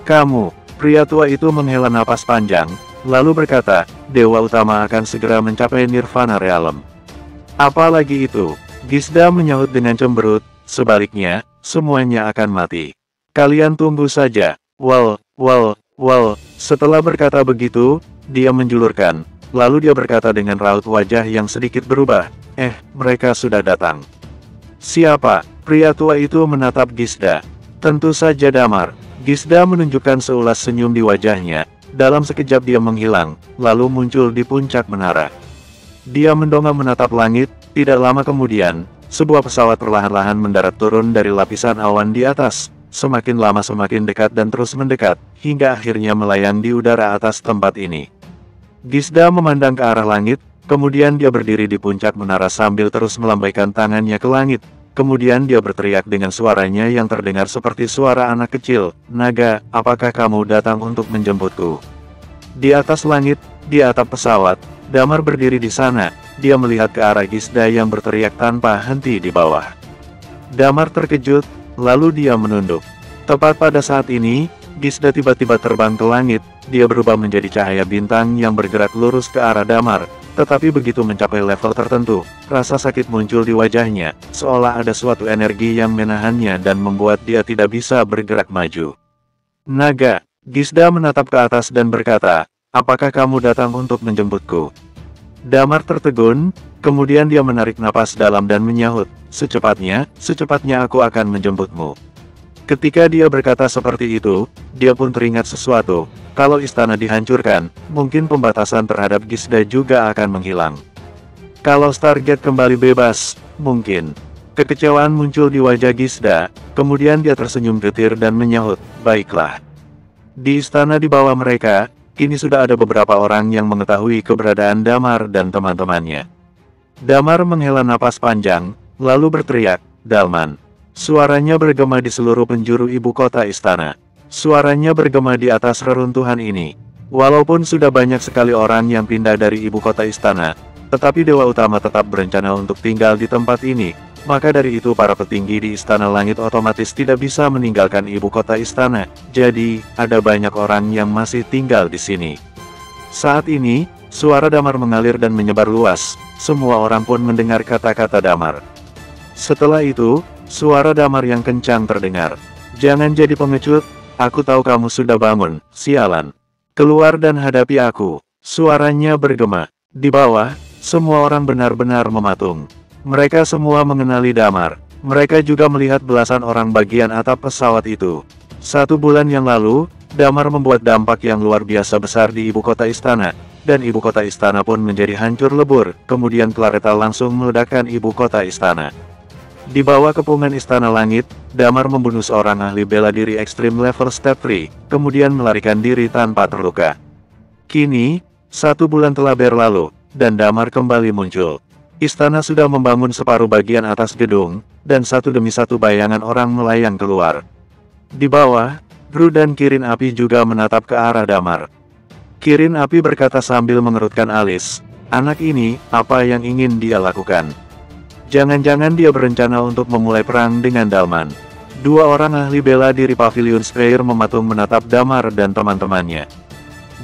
Kamu, pria tua itu menghela napas panjang, lalu berkata, Dewa Utama akan segera mencapai Nirvana Realm. Apalagi itu, Gisda menyahut dengan cemberut, sebaliknya, semuanya akan mati. Kalian tunggu saja, well, setelah berkata begitu, dia menjulurkan, lalu dia berkata dengan raut wajah yang sedikit berubah, mereka sudah datang. Siapa? Pria tua itu menatap Gisda. Tentu saja Damar. Gisda menunjukkan seulas senyum di wajahnya, dalam sekejap dia menghilang, lalu muncul di puncak menara. Dia mendongak menatap langit, tidak lama kemudian, sebuah pesawat perlahan-lahan mendarat turun dari lapisan awan di atas, semakin lama semakin dekat dan terus mendekat, hingga akhirnya melayang di udara atas tempat ini. Gisda memandang ke arah langit, kemudian dia berdiri di puncak menara sambil terus melambaikan tangannya ke langit. Kemudian dia berteriak dengan suaranya yang terdengar seperti suara anak kecil, Naga, apakah kamu datang untuk menjemputku? Di atas langit, di atap pesawat, Damar berdiri di sana, dia melihat ke arah Gisda yang berteriak tanpa henti di bawah. Damar terkejut, lalu dia menunduk. Tepat pada saat ini, Gisda tiba-tiba terbang ke langit, dia berubah menjadi cahaya bintang yang bergerak lurus ke arah Damar, tetapi begitu mencapai level tertentu, rasa sakit muncul di wajahnya, seolah ada suatu energi yang menahannya dan membuat dia tidak bisa bergerak maju. Naga, Gisda menatap ke atas dan berkata, apakah kamu datang untuk menjemputku? Damar tertegun, kemudian dia menarik napas dalam dan menyahut, secepatnya aku akan menjemputmu. Ketika dia berkata seperti itu, dia pun teringat sesuatu, kalau istana dihancurkan, mungkin pembatasan terhadap Gisda juga akan menghilang. Kalau Stargate kembali bebas, mungkin. Kekecewaan muncul di wajah Gisda, kemudian dia tersenyum getir dan menyahut, baiklah. Di istana di bawah mereka, kini sudah ada beberapa orang yang mengetahui keberadaan Damar dan teman-temannya. Damar menghela napas panjang, lalu berteriak, Dalman. Suaranya bergema di seluruh penjuru ibu kota istana. Suaranya bergema di atas reruntuhan ini. Walaupun sudah banyak sekali orang yang pindah dari ibu kota istana, tetapi Dewa Utama tetap berencana untuk tinggal di tempat ini. Maka dari itu para petinggi di Istana Langit otomatis tidak bisa meninggalkan ibu kota istana. Jadi, ada banyak orang yang masih tinggal di sini. Saat ini, suara Damar mengalir dan menyebar luas. Semua orang pun mendengar kata-kata Damar. Setelah itu, suara Damar yang kencang terdengar. Jangan jadi pengecut, aku tahu kamu sudah bangun, sialan. Keluar dan hadapi aku. Suaranya bergema. Di bawah, semua orang benar-benar mematung. Mereka semua mengenali Damar. Mereka juga melihat belasan orang bagian atap pesawat itu. 1 bulan yang lalu, Damar membuat dampak yang luar biasa besar di ibu kota istana. Dan ibu kota istana pun menjadi hancur lebur. Kemudian Clareta langsung meledakkan ibu kota istana. Di bawah kepungan Istana Langit, Damar membunuh seorang ahli bela diri ekstrim level step 3, kemudian melarikan diri tanpa terluka. Kini, 1 bulan telah berlalu, dan Damar kembali muncul. Istana sudah membangun separuh bagian atas gedung, dan satu demi satu bayangan orang melayang keluar. Di bawah, Gru dan Kirin Api juga menatap ke arah Damar. Kirin Api berkata sambil mengerutkan alis, anak ini, apa yang ingin dia lakukan? Jangan-jangan dia berencana untuk memulai perang dengan Dalman. 2 orang ahli bela diri Pavilion Square mematung menatap Damar dan teman-temannya.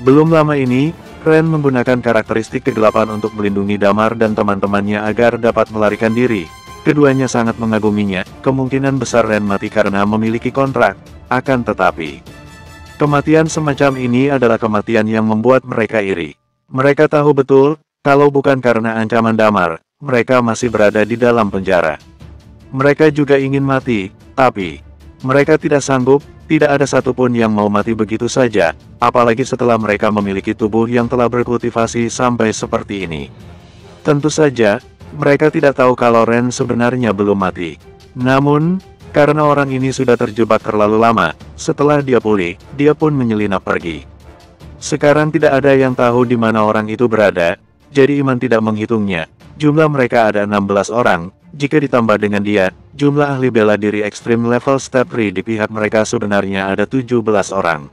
Belum lama ini, Ren menggunakan karakteristik kegelapan untuk melindungi Damar dan teman-temannya agar dapat melarikan diri. Keduanya sangat mengaguminya, kemungkinan besar Ren mati karena memiliki kontrak. Akan tetapi, kematian semacam ini adalah kematian yang membuat mereka iri. Mereka tahu betul, kalau bukan karena ancaman Damar, mereka masih berada di dalam penjara. Mereka juga ingin mati, tapi mereka tidak sanggup, Tidak ada satupun yang mau mati begitu saja, apalagi setelah mereka memiliki tubuh yang telah berkultivasi sampai seperti ini. Tentu saja, mereka tidak tahu kalau Ren sebenarnya belum mati. Namun, karena orang ini sudah terjebak terlalu lama, setelah dia pulih, dia pun menyelinap pergi. Sekarang tidak ada yang tahu di mana orang itu berada, jadi Iman tidak menghitungnya. Jumlah mereka ada 16 orang, jika ditambah dengan dia, jumlah ahli bela diri ekstrim level step 3 di pihak mereka sebenarnya ada 17 orang.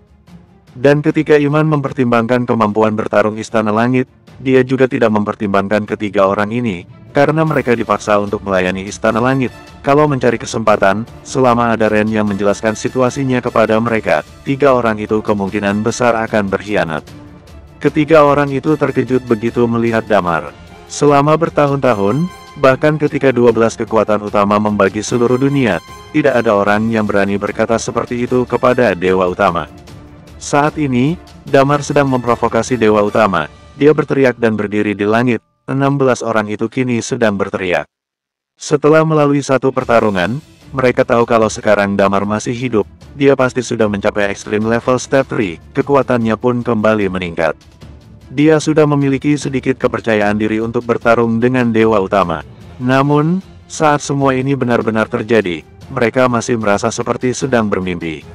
Dan ketika Iman mempertimbangkan kemampuan bertarung Istana Langit, dia juga tidak mempertimbangkan ketiga orang ini, karena mereka dipaksa untuk melayani Istana Langit. Kalau mencari kesempatan, selama ada Ren yang menjelaskan situasinya kepada mereka, tiga orang itu kemungkinan besar akan berkhianat. Ketiga orang itu terkejut begitu melihat Damar. Selama bertahun-tahun, bahkan ketika 12 kekuatan utama membagi seluruh dunia, tidak ada orang yang berani berkata seperti itu kepada Dewa Utama. Saat ini, Damar sedang memprovokasi Dewa Utama. Dia berteriak dan berdiri di langit. 16 orang itu kini sedang berteriak. Setelah melalui satu pertarungan, mereka tahu kalau sekarang Damar masih hidup. Dia pasti sudah mencapai Extreme Level Step 3, kekuatannya pun kembali meningkat. Dia sudah memiliki sedikit kepercayaan diri untuk bertarung dengan Dewa Utama. Namun, saat semua ini benar-benar terjadi, mereka masih merasa seperti sedang bermimpi.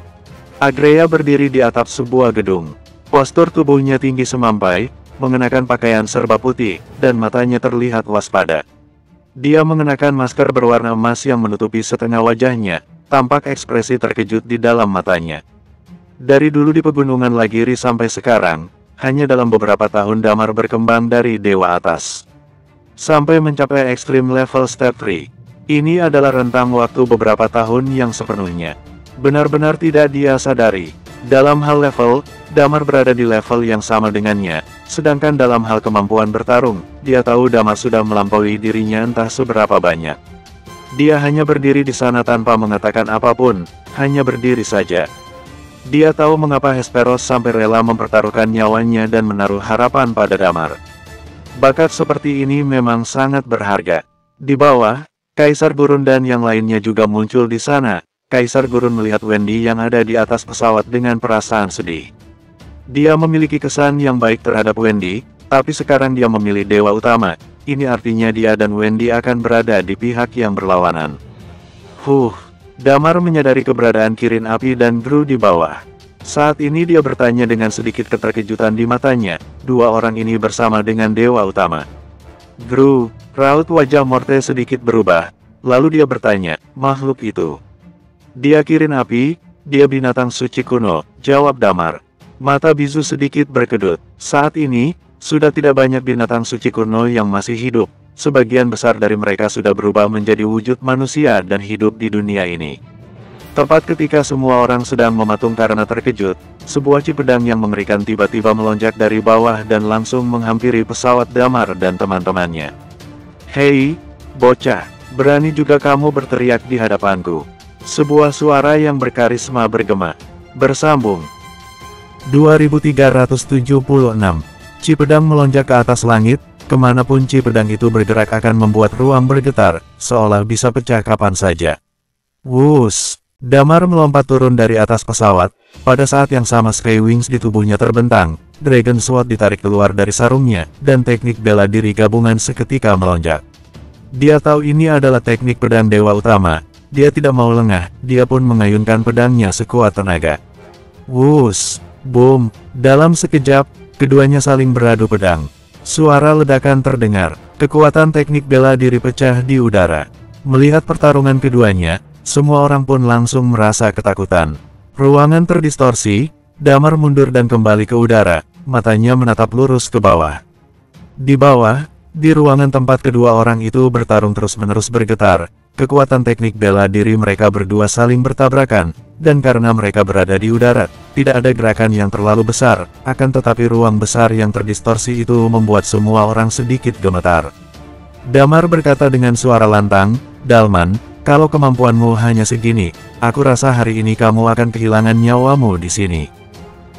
Agreya berdiri di atap sebuah gedung. Postur tubuhnya tinggi semampai, mengenakan pakaian serba putih, dan matanya terlihat waspada. Dia mengenakan masker berwarna emas yang menutupi setengah wajahnya, tampak ekspresi terkejut di dalam matanya. Dari dulu di pegunungan Lagiri sampai sekarang, hanya dalam beberapa tahun Damar berkembang dari dewa atas sampai mencapai Extreme Level Step 3. Ini adalah rentang waktu beberapa tahun yang sepenuhnya benar-benar tidak dia sadari. Dalam hal level, Damar berada di level yang sama dengannya, sedangkan dalam hal kemampuan bertarung, dia tahu Damar sudah melampaui dirinya entah seberapa banyak. Dia hanya berdiri di sana tanpa mengatakan apapun, hanya berdiri saja. Dia tahu mengapa Hesperos sampai rela mempertaruhkan nyawanya dan menaruh harapan pada Damar. Bakat seperti ini memang sangat berharga. Di bawah, Kaisar Gurun dan yang lainnya juga muncul di sana. Kaisar Gurun melihat Wendy yang ada di atas pesawat dengan perasaan sedih. Dia memiliki kesan yang baik terhadap Wendy, tapi sekarang dia memilih Dewa Utama. Ini artinya dia dan Wendy akan berada di pihak yang berlawanan. Damar menyadari keberadaan Kirin Api dan Gru di bawah. Saat ini dia bertanya dengan sedikit keterkejutan di matanya, dua orang ini bersama dengan Dewa Utama. Gru, raut wajah Morte sedikit berubah, lalu dia bertanya, makhluk itu. Dia Kirin Api, dia binatang suci kuno, jawab Damar. Mata bisu sedikit berkedut. Saat ini, sudah tidak banyak binatang suci kuno yang masih hidup. Sebagian besar dari mereka sudah berubah menjadi wujud manusia dan hidup di dunia ini. Tepat ketika semua orang sedang mematung karena terkejut, sebuah cipedang yang mengerikan tiba-tiba melonjak dari bawah dan langsung menghampiri pesawat Damar dan teman-temannya. Hei, bocah, berani juga kamu berteriak di hadapanku. Sebuah suara yang berkarisma bergema. Bersambung. 2376. Cipedang melonjak ke atas langit. Kemanapun Cipedang itu bergerak akan membuat ruang bergetar, seolah bisa pecah kapan saja. Wuss! Damar melompat turun dari atas pesawat. Pada saat yang sama Sky Wings di tubuhnya terbentang, Dragon Sword ditarik keluar dari sarungnya, dan teknik bela diri gabungan seketika melonjak. Dia tahu ini adalah teknik pedang Dewa Utama. Dia tidak mau lengah, dia pun mengayunkan pedangnya sekuat tenaga. Wuss! Boom! Dalam sekejap, keduanya saling beradu pedang. Suara ledakan terdengar, kekuatan teknik bela diri pecah di udara. Melihat pertarungan keduanya, semua orang pun langsung merasa ketakutan. Ruangan terdistorsi, Damar mundur dan kembali ke udara, matanya menatap lurus ke bawah. Di bawah, di ruangan tempat kedua orang itu bertarung terus-menerus bergetar, kekuatan teknik bela diri mereka berdua saling bertabrakan, dan karena mereka berada di udara, tidak ada gerakan yang terlalu besar, akan tetapi ruang besar yang terdistorsi itu membuat semua orang sedikit gemetar. Damar berkata dengan suara lantang, Dalman, kalau kemampuanmu hanya segini, aku rasa hari ini kamu akan kehilangan nyawamu di sini.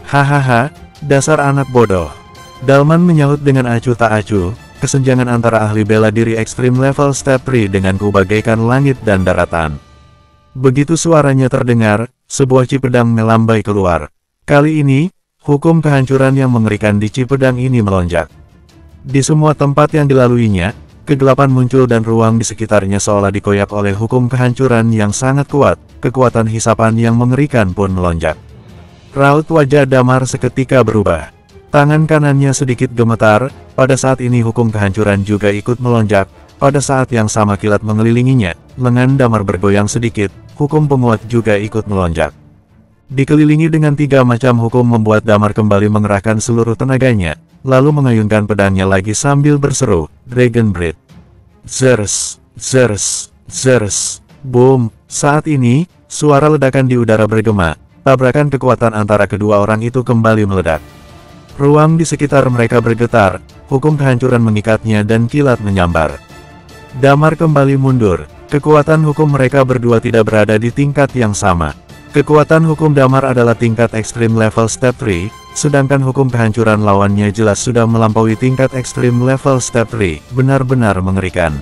Hahaha, dasar anak bodoh. Dalman menyahut dengan acuh tak acuh, kesenjangan antara ahli bela diri Extreme Level Step 3 denganku bagaikan langit dan daratan. Begitu suaranya terdengar, sebuah cipedang melambai keluar. Kali ini, hukum kehancuran yang mengerikan di cipedang ini melonjak. Di semua tempat yang dilaluinya, kegelapan muncul dan ruang di sekitarnya seolah dikoyak oleh hukum kehancuran yang sangat kuat. Kekuatan hisapan yang mengerikan pun melonjak. Raut wajah Damar seketika berubah. Tangan kanannya sedikit gemetar. Pada saat ini hukum kehancuran juga ikut melonjak. Pada saat yang sama kilat mengelilinginya, lengan Damar bergoyang sedikit, hukum penguat juga ikut melonjak. Dikelilingi dengan 3 macam hukum membuat Damar kembali mengerahkan seluruh tenaganya, lalu mengayunkan pedangnya lagi sambil berseru, Dragon Breath. Zers, zers, zers, boom. Saat ini, suara ledakan di udara bergema, tabrakan kekuatan antara kedua orang itu kembali meledak. Ruang di sekitar mereka bergetar, hukum kehancuran mengikatnya dan kilat menyambar. Damar kembali mundur, kekuatan hukum mereka berdua tidak berada di tingkat yang sama. Kekuatan hukum Damar adalah tingkat ekstrim level step 3, sedangkan hukum kehancuran lawannya jelas sudah melampaui tingkat ekstrim level step 3, benar-benar mengerikan.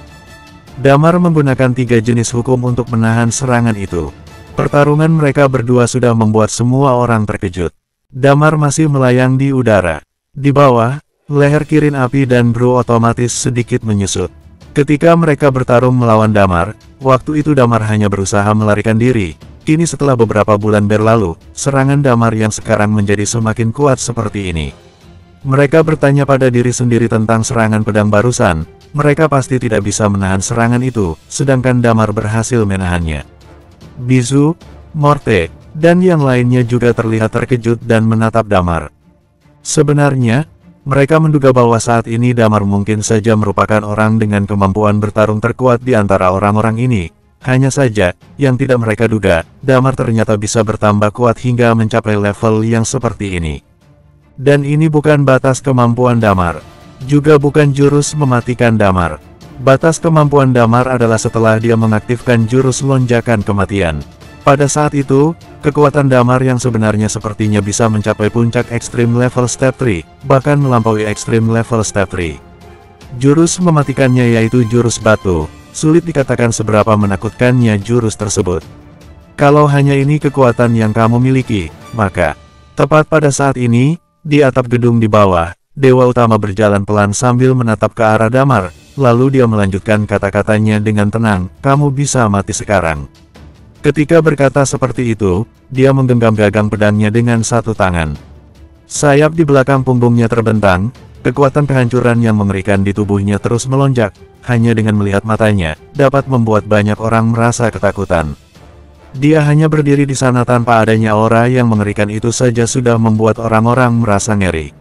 Damar menggunakan 3 jenis hukum untuk menahan serangan itu. Pertarungan mereka berdua sudah membuat semua orang terkejut. Damar masih melayang di udara. Di bawah, leher Kirin api dan Bro otomatis sedikit menyusut. Ketika mereka bertarung melawan Damar, waktu itu Damar hanya berusaha melarikan diri. Kini setelah beberapa bulan berlalu, serangan Damar yang sekarang menjadi semakin kuat seperti ini. Mereka bertanya pada diri sendiri tentang serangan pedang barusan. Mereka pasti tidak bisa menahan serangan itu, sedangkan Damar berhasil menahannya. Bizu, Morte, dan yang lainnya juga terlihat terkejut dan menatap Damar. Sebenarnya, mereka menduga bahwa saat ini Damar mungkin saja merupakan orang dengan kemampuan bertarung terkuat di antara orang-orang ini. Hanya saja, yang tidak mereka duga, Damar ternyata bisa bertambah kuat hingga mencapai level yang seperti ini. Dan ini bukan batas kemampuan Damar. Juga bukan jurus mematikan Damar. Batas kemampuan Damar adalah setelah dia mengaktifkan jurus lonjakan kematian. Pada saat itu, kekuatan Damar yang sebenarnya sepertinya bisa mencapai puncak ekstrim level step 3, bahkan melampaui ekstrim level step 3. Jurus mematikannya yaitu jurus batu, sulit dikatakan seberapa menakutkannya jurus tersebut. Kalau hanya ini kekuatan yang kamu miliki, maka, tepat pada saat ini, di atap gedung di bawah, Dewa Utama berjalan pelan sambil menatap ke arah Damar, lalu dia melanjutkan kata-katanya dengan tenang, kamu bisa mati sekarang. Ketika berkata seperti itu, dia menggenggam gagang pedangnya dengan satu tangan. Sayap di belakang punggungnya terbentang, kekuatan kehancuran yang mengerikan di tubuhnya terus melonjak, hanya dengan melihat matanya, dapat membuat banyak orang merasa ketakutan. Dia hanya berdiri di sana tanpa adanya aura yang mengerikan itu saja sudah membuat orang-orang merasa ngeri.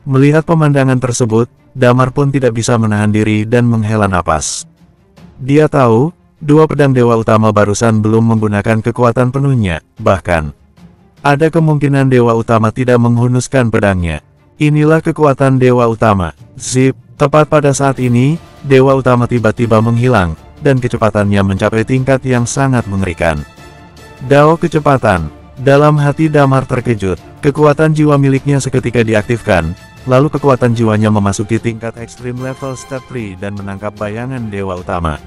Melihat pemandangan tersebut, Damar pun tidak bisa menahan diri dan menghela napas. Dia tahu, 2 pedang Dewa Utama barusan belum menggunakan kekuatan penuhnya, bahkan ada kemungkinan Dewa Utama tidak menghunuskan pedangnya. Inilah kekuatan Dewa Utama. Zip, tepat pada saat ini, Dewa Utama tiba-tiba menghilang, dan kecepatannya mencapai tingkat yang sangat mengerikan. Dao kecepatan. Dalam hati Damar terkejut, kekuatan jiwa miliknya seketika diaktifkan, lalu kekuatan jiwanya memasuki tingkat ekstrim level step 3 dan menangkap bayangan Dewa Utama.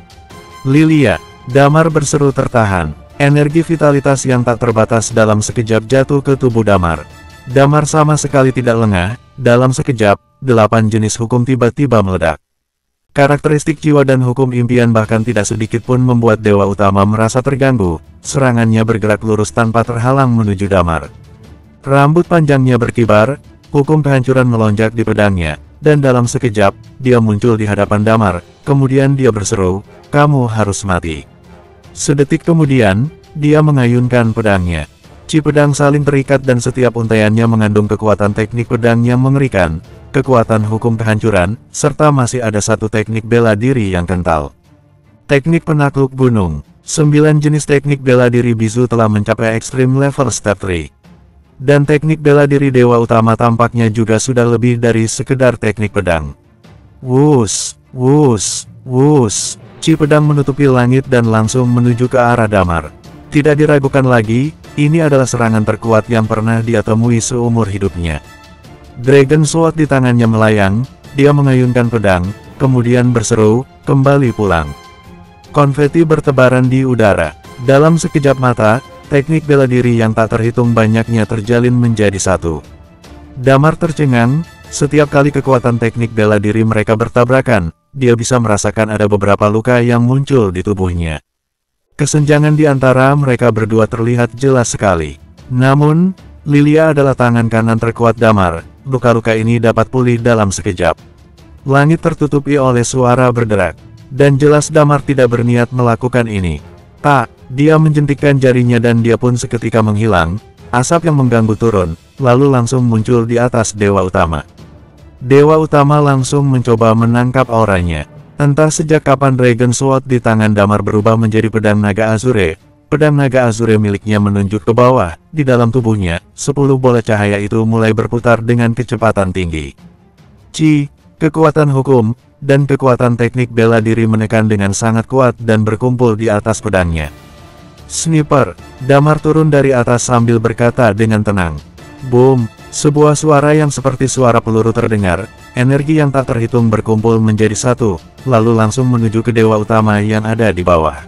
Lilia, Damar berseru tertahan. Energi vitalitas yang tak terbatas dalam sekejap jatuh ke tubuh Damar. Damar sama sekali tidak lengah, dalam sekejap, 8 jenis hukum tiba-tiba meledak. Karakteristik jiwa dan hukum impian bahkan tidak sedikit pun membuat Dewa Utama merasa terganggu, serangannya bergerak lurus tanpa terhalang menuju Damar. Rambut panjangnya berkibar, hukum kehancuran melonjak di pedangnya, dan dalam sekejap, dia muncul di hadapan Damar, kemudian dia berseru, kamu harus mati. Sedetik kemudian, dia mengayunkan pedangnya. Cipedang saling terikat dan setiap untaiannya mengandung kekuatan teknik pedang yang mengerikan, kekuatan hukum kehancuran, serta masih ada satu teknik bela diri yang kental. Teknik penakluk gunung. 9 jenis teknik bela diri Bizu telah mencapai ekstrim level step 3. Dan teknik bela diri Dewa Utama tampaknya juga sudah lebih dari sekedar teknik pedang. Wus, wus, wus. Cipedang menutupi langit dan langsung menuju ke arah Damar. Tidak diragukan lagi, ini adalah serangan terkuat yang pernah dia temui seumur hidupnya. Dragon Sword di tangannya melayang, dia mengayunkan pedang, kemudian berseru, kembali pulang. Konfeti bertebaran di udara. Dalam sekejap mata, teknik bela diri yang tak terhitung banyaknya terjalin menjadi satu. Damar tercengang, setiap kali kekuatan teknik bela diri mereka bertabrakan, dia bisa merasakan ada beberapa luka yang muncul di tubuhnya. Kesenjangan di antara mereka berdua terlihat jelas sekali. Namun, Lilia adalah tangan kanan terkuat Damar, luka-luka ini dapat pulih dalam sekejap. Langit tertutupi oleh suara berderak, dan jelas Damar tidak berniat melakukan ini. Tak, dia menjentikkan jarinya dan dia pun seketika menghilang, asap yang mengganggu turun, lalu langsung muncul di atas Dewa Utama. Dewa Utama langsung mencoba menangkap auranya. Entah sejak kapan Dragon Sword di tangan Damar berubah menjadi pedang naga Azure. Pedang naga Azure miliknya menunjuk ke bawah, di dalam tubuhnya, 10 bola cahaya itu mulai berputar dengan kecepatan tinggi. Kekuatan hukum, dan kekuatan teknik bela diri menekan dengan sangat kuat dan berkumpul di atas pedangnya. Sniper, Damar turun dari atas sambil berkata dengan tenang. Boom, sebuah suara yang seperti suara peluru terdengar, energi yang tak terhitung berkumpul menjadi satu, lalu langsung menuju ke Dewa Utama yang ada di bawah.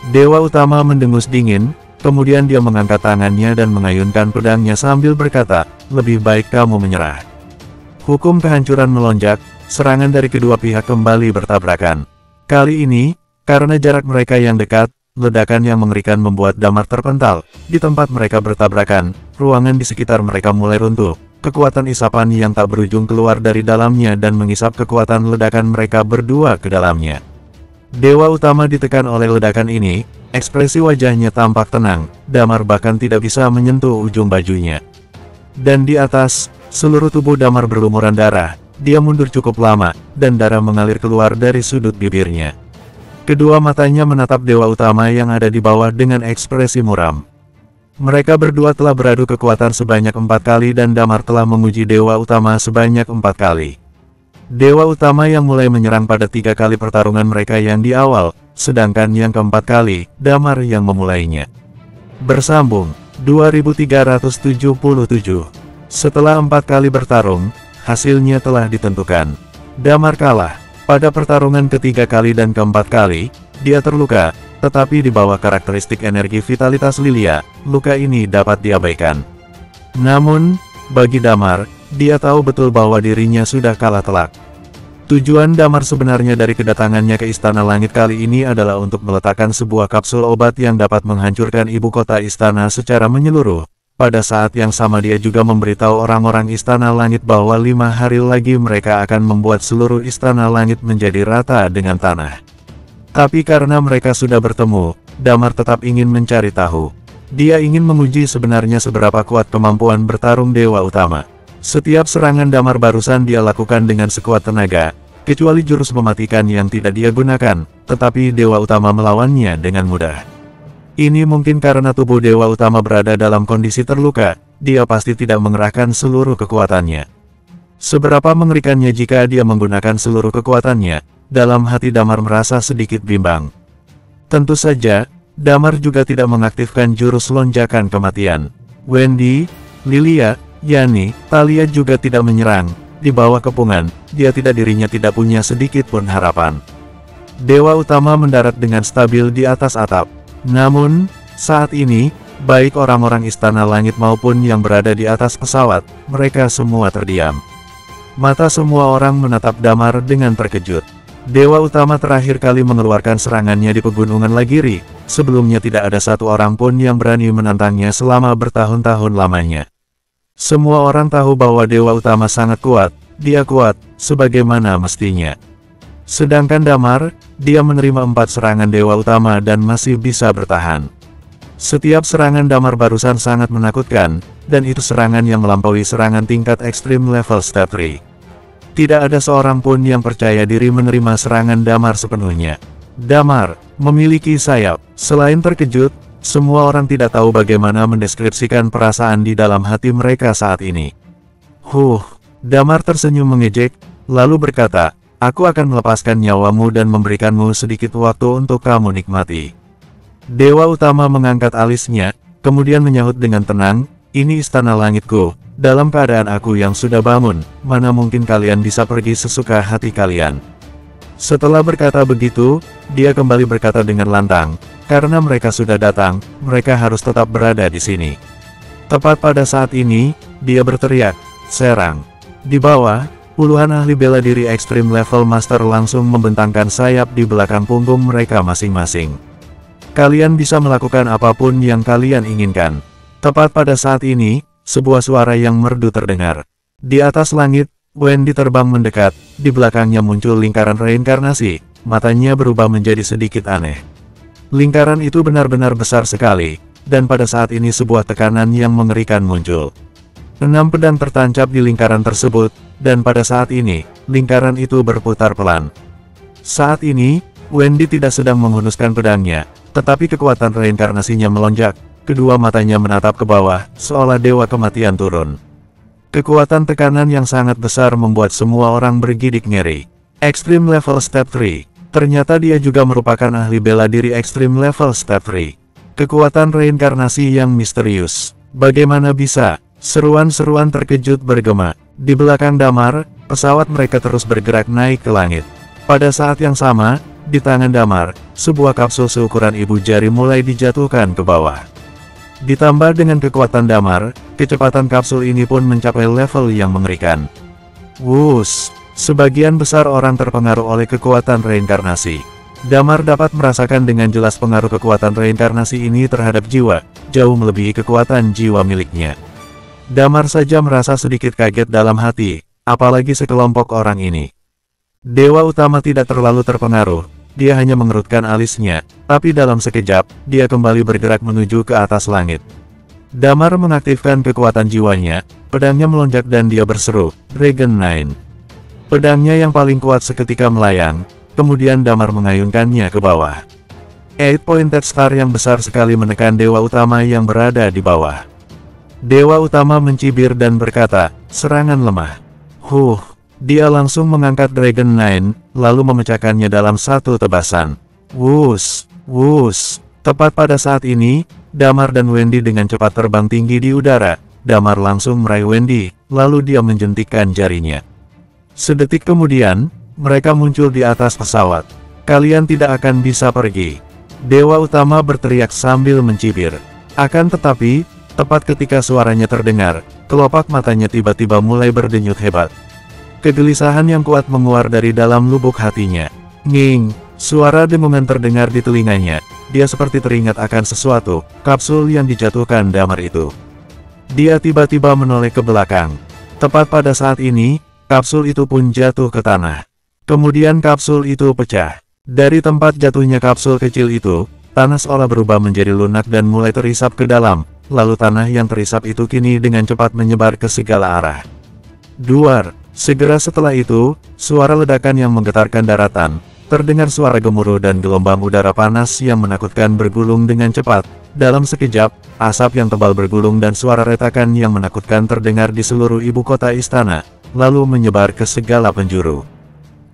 Dewa Utama mendengus dingin, kemudian dia mengangkat tangannya dan mengayunkan pedangnya sambil berkata, lebih baik kamu menyerah. Hukum kehancuran melonjak, serangan dari kedua pihak kembali bertabrakan. Kali ini, karena jarak mereka yang dekat, ledakan yang mengerikan membuat Damar terpental. Di tempat mereka bertabrakan, ruangan di sekitar mereka mulai runtuh. Kekuatan isapan yang tak berujung keluar dari dalamnya dan mengisap kekuatan ledakan mereka berdua ke dalamnya. Dewa Utama ditekan oleh ledakan ini, ekspresi wajahnya tampak tenang, Damar bahkan tidak bisa menyentuh ujung bajunya. Dan di atas, seluruh tubuh Damar berlumuran darah, dia mundur cukup lama, dan darah mengalir keluar dari sudut bibirnya. Kedua matanya menatap Dewa Utama yang ada di bawah dengan ekspresi muram. Mereka berdua telah beradu kekuatan sebanyak 4 kali dan Damar telah menguji Dewa Utama sebanyak 4 kali. Dewa Utama yang mulai menyerang pada 3 kali pertarungan mereka yang di awal, sedangkan yang keempat kali, Damar yang memulainya. Bersambung, 2377. Setelah 4 kali bertarung, hasilnya telah ditentukan. Damar kalah. Pada pertarungan ketiga kali dan keempat kali, dia terluka, tetapi di bawah karakteristik energi vitalitas Lilia, luka ini dapat diabaikan. Namun, bagi Damar, dia tahu betul bahwa dirinya sudah kalah telak. Tujuan Damar sebenarnya dari kedatangannya ke Istana Langit kali ini adalah untuk meletakkan sebuah kapsul obat yang dapat menghancurkan ibu kota istana secara menyeluruh. Pada saat yang sama dia juga memberitahu orang-orang Istana Langit bahwa 5 hari lagi mereka akan membuat seluruh Istana Langit menjadi rata dengan tanah. Tapi karena mereka sudah bertemu, Damar tetap ingin mencari tahu. Dia ingin menguji sebenarnya seberapa kuat kemampuan bertarung Dewa Utama. Setiap serangan Damar barusan dia lakukan dengan sekuat tenaga, kecuali jurus mematikan yang tidak dia gunakan, tetapi Dewa Utama melawannya dengan mudah. Ini mungkin karena tubuh Dewa Utama berada dalam kondisi terluka, dia pasti tidak mengerahkan seluruh kekuatannya. Seberapa mengerikannya jika dia menggunakan seluruh kekuatannya, dalam hati Damar merasa sedikit bimbang. Tentu saja, Damar juga tidak mengaktifkan jurus lonjakan kematian. Wendy, Lilia, Yani, Talia juga tidak menyerang. Di bawah kepungan, dirinya tidak punya sedikit pun harapan. Dewa Utama mendarat dengan stabil di atas atap. Namun, saat ini, baik orang-orang Istana Langit maupun yang berada di atas pesawat, mereka semua terdiam. Mata semua orang menatap Damar dengan terkejut. Dewa Utama terakhir kali mengeluarkan serangannya di pegunungan Lagiri, sebelumnya tidak ada satu orang pun yang berani menantangnya selama bertahun-tahun lamanya. Semua orang tahu bahwa Dewa Utama sangat kuat, dia kuat, sebagaimana mestinya. Sedangkan Damar, dia menerima 4 serangan Dewa Utama dan masih bisa bertahan. Setiap serangan Damar barusan sangat menakutkan, dan itu serangan yang melampaui serangan tingkat ekstrim level step 3. Tidak ada seorang pun yang percaya diri menerima serangan Damar sepenuhnya. Damar memiliki sayap. Selain terkejut, semua orang tidak tahu bagaimana mendeskripsikan perasaan di dalam hati mereka saat ini. Damar tersenyum mengejek, lalu berkata, aku akan melepaskan nyawamu dan memberikanmu sedikit waktu untuk kamu nikmati. Dewa Utama mengangkat alisnya, kemudian menyahut dengan tenang, ini Istana Langitku, dalam keadaan aku yang sudah bangun, mana mungkin kalian bisa pergi sesuka hati kalian. Setelah berkata begitu, dia kembali berkata dengan lantang, karena mereka sudah datang, mereka harus tetap berada di sini. Tepat pada saat ini, dia berteriak, serang. Di bawah, puluhan ahli bela diri Extreme Level Master langsung membentangkan sayap di belakang punggung mereka masing-masing. Kalian bisa melakukan apapun yang kalian inginkan. Tepat pada saat ini, sebuah suara yang merdu terdengar. Di atas langit, Wendy terbang mendekat, di belakangnya muncul lingkaran reinkarnasi, matanya berubah menjadi sedikit aneh. Lingkaran itu benar-benar besar sekali, dan pada saat ini sebuah tekanan yang mengerikan muncul. 6 pedang tertancap di lingkaran tersebut, dan pada saat ini, lingkaran itu berputar pelan. Saat ini, Wendy tidak sedang menghunuskan pedangnya, tetapi kekuatan reinkarnasinya melonjak, kedua matanya menatap ke bawah, seolah dewa kematian turun. Kekuatan tekanan yang sangat besar membuat semua orang bergidik ngeri. Extreme Level Step 3. Ternyata dia juga merupakan ahli bela diri Extreme Level Step 3. Kekuatan reinkarnasi yang misterius. Bagaimana bisa? Seruan-seruan terkejut bergema. Di belakang Damar, pesawat mereka terus bergerak naik ke langit. Pada saat yang sama, di tangan Damar, sebuah kapsul seukuran ibu jari mulai dijatuhkan ke bawah. Ditambah dengan kekuatan Damar, kecepatan kapsul ini pun mencapai level yang mengerikan. Wuss, sebagian besar orang terpengaruh oleh kekuatan reinkarnasi. Damar dapat merasakan dengan jelas pengaruh kekuatan reinkarnasi ini terhadap jiwa, jauh melebihi kekuatan jiwa miliknya. Damar saja merasa sedikit kaget dalam hati, apalagi sekelompok orang ini. Dewa utama tidak terlalu terpengaruh. Dia hanya mengerutkan alisnya, tapi dalam sekejap, dia kembali bergerak menuju ke atas langit. Damar mengaktifkan kekuatan jiwanya, pedangnya melonjak dan dia berseru, Dragon 9. Pedangnya yang paling kuat seketika melayang, kemudian Damar mengayunkannya ke bawah. 8-pointed star yang besar sekali menekan dewa utama yang berada di bawah. Dewa utama mencibir dan berkata, serangan lemah. Dia langsung mengangkat Dragon 9, lalu memecahkannya dalam satu tebasan. Wuss, wuss. Tepat pada saat ini, Damar dan Wendy dengan cepat terbang tinggi di udara. Damar langsung meraih Wendy, lalu dia menjentikkan jarinya. Sedetik kemudian, mereka muncul di atas pesawat. Kalian tidak akan bisa pergi. Dewa utama berteriak sambil mencibir. Akan tetapi, tepat ketika suaranya terdengar, kelopak matanya tiba-tiba mulai berdenyut hebat. Kegelisahan yang kuat menguar dari dalam lubuk hatinya. Nging, suara dengungan terdengar di telinganya. Dia seperti teringat akan sesuatu, kapsul yang dijatuhkan Damar itu. Dia tiba-tiba menoleh ke belakang. Tepat pada saat ini, kapsul itu pun jatuh ke tanah. Kemudian kapsul itu pecah. Dari tempat jatuhnya kapsul kecil itu, tanah seolah berubah menjadi lunak dan mulai terisap ke dalam. Lalu tanah yang terisap itu kini dengan cepat menyebar ke segala arah. Duar. Segera setelah itu, suara ledakan yang menggetarkan daratan, terdengar suara gemuruh dan gelombang udara panas yang menakutkan bergulung dengan cepat. Dalam sekejap, asap yang tebal bergulung dan suara retakan yang menakutkan terdengar di seluruh ibu kota istana, lalu menyebar ke segala penjuru.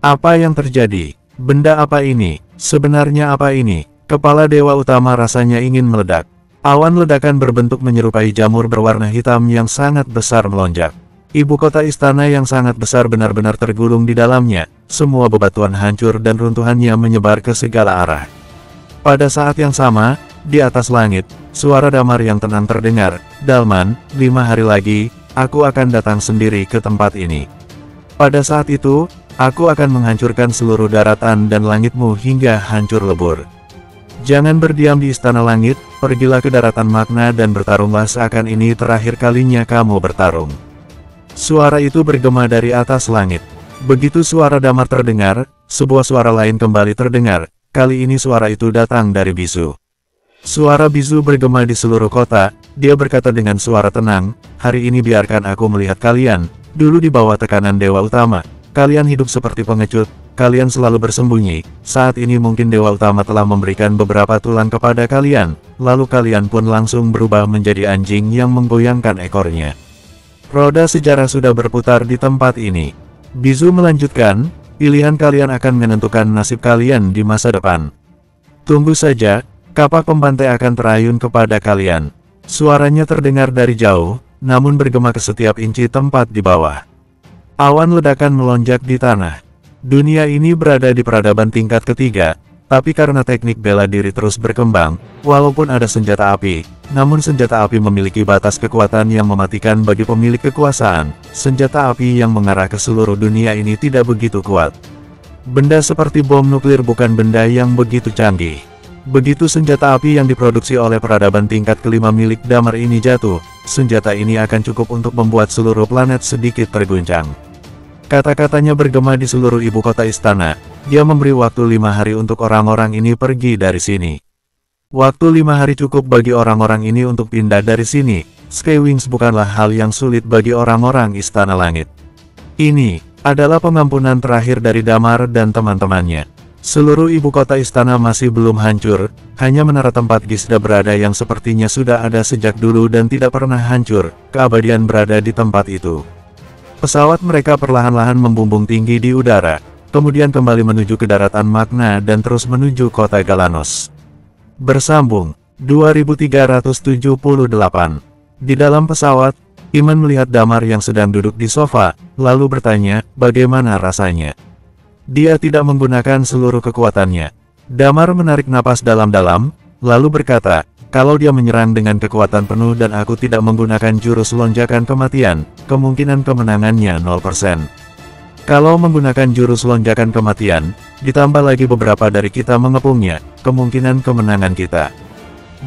Apa yang terjadi? Benda apa ini? Sebenarnya apa ini? Kepala dewa utama rasanya ingin meledak. Awan ledakan berbentuk menyerupai jamur berwarna hitam yang sangat besar melonjak. Ibu kota istana yang sangat besar benar-benar tergulung di dalamnya, semua bebatuan hancur dan runtuhannya menyebar ke segala arah. Pada saat yang sama, di atas langit, suara Damar yang tenang terdengar, Dalman, 5 hari lagi, aku akan datang sendiri ke tempat ini. Pada saat itu, aku akan menghancurkan seluruh daratan dan langitmu hingga hancur lebur. Jangan berdiam di istana langit, pergilah ke daratan Magna dan bertarunglah seakan ini terakhir kalinya kamu bertarung. Suara itu bergema dari atas langit. Begitu suara Damar terdengar, sebuah suara lain kembali terdengar. Kali ini suara itu datang dari bisu. Suara bisu bergema di seluruh kota. Dia berkata dengan suara tenang, hari ini biarkan aku melihat kalian. Dulu di bawah tekanan dewa utama, kalian hidup seperti pengecut. Kalian selalu bersembunyi. Saat ini mungkin dewa utama telah memberikan beberapa tulang kepada kalian. Lalu kalian pun langsung berubah menjadi anjing yang menggoyangkan ekornya. Roda sejarah sudah berputar di tempat ini. Bisu melanjutkan, pilihan kalian akan menentukan nasib kalian di masa depan. Tunggu saja, kapak pembantai akan terayun kepada kalian. Suaranya terdengar dari jauh, namun bergema ke setiap inci tempat di bawah. Awan ledakan melonjak di tanah. Dunia ini berada di peradaban tingkat ketiga, tapi karena teknik bela diri terus berkembang, walaupun ada senjata api, namun senjata api memiliki batas kekuatan yang mematikan bagi pemilik kekuasaan. Senjata api yang mengarah ke seluruh dunia ini tidak begitu kuat. Benda seperti bom nuklir bukan benda yang begitu canggih. Begitu senjata api yang diproduksi oleh peradaban tingkat kelima milik Damar ini jatuh, senjata ini akan cukup untuk membuat seluruh planet sedikit terguncang. Kata-katanya bergema di seluruh ibu kota istana. Dia memberi waktu 5 hari untuk orang-orang ini pergi dari sini. Waktu 5 hari cukup bagi orang-orang ini untuk pindah dari sini. Skywings bukanlah hal yang sulit bagi orang-orang Istana Langit. Ini adalah pengampunan terakhir dari Damar dan teman-temannya. Seluruh ibu kota istana masih belum hancur, hanya menara tempat Gisda berada yang sepertinya sudah ada sejak dulu dan tidak pernah hancur. Keabadian berada di tempat itu. Pesawat mereka perlahan-lahan membumbung tinggi di udara, kemudian kembali menuju ke daratan Magna dan terus menuju kota Galanos. Bersambung, 2378. Di dalam pesawat, Iman melihat Damar yang sedang duduk di sofa, lalu bertanya, bagaimana rasanya? Dia tidak menggunakan seluruh kekuatannya. Damar menarik napas dalam-dalam, lalu berkata, kalau dia menyerang dengan kekuatan penuh dan aku tidak menggunakan jurus lonjakan kematian, kemungkinan kemenangannya 0%. Kalau menggunakan jurus lonjakan kematian, ditambah lagi beberapa dari kita mengepungnya, kemungkinan kemenangan kita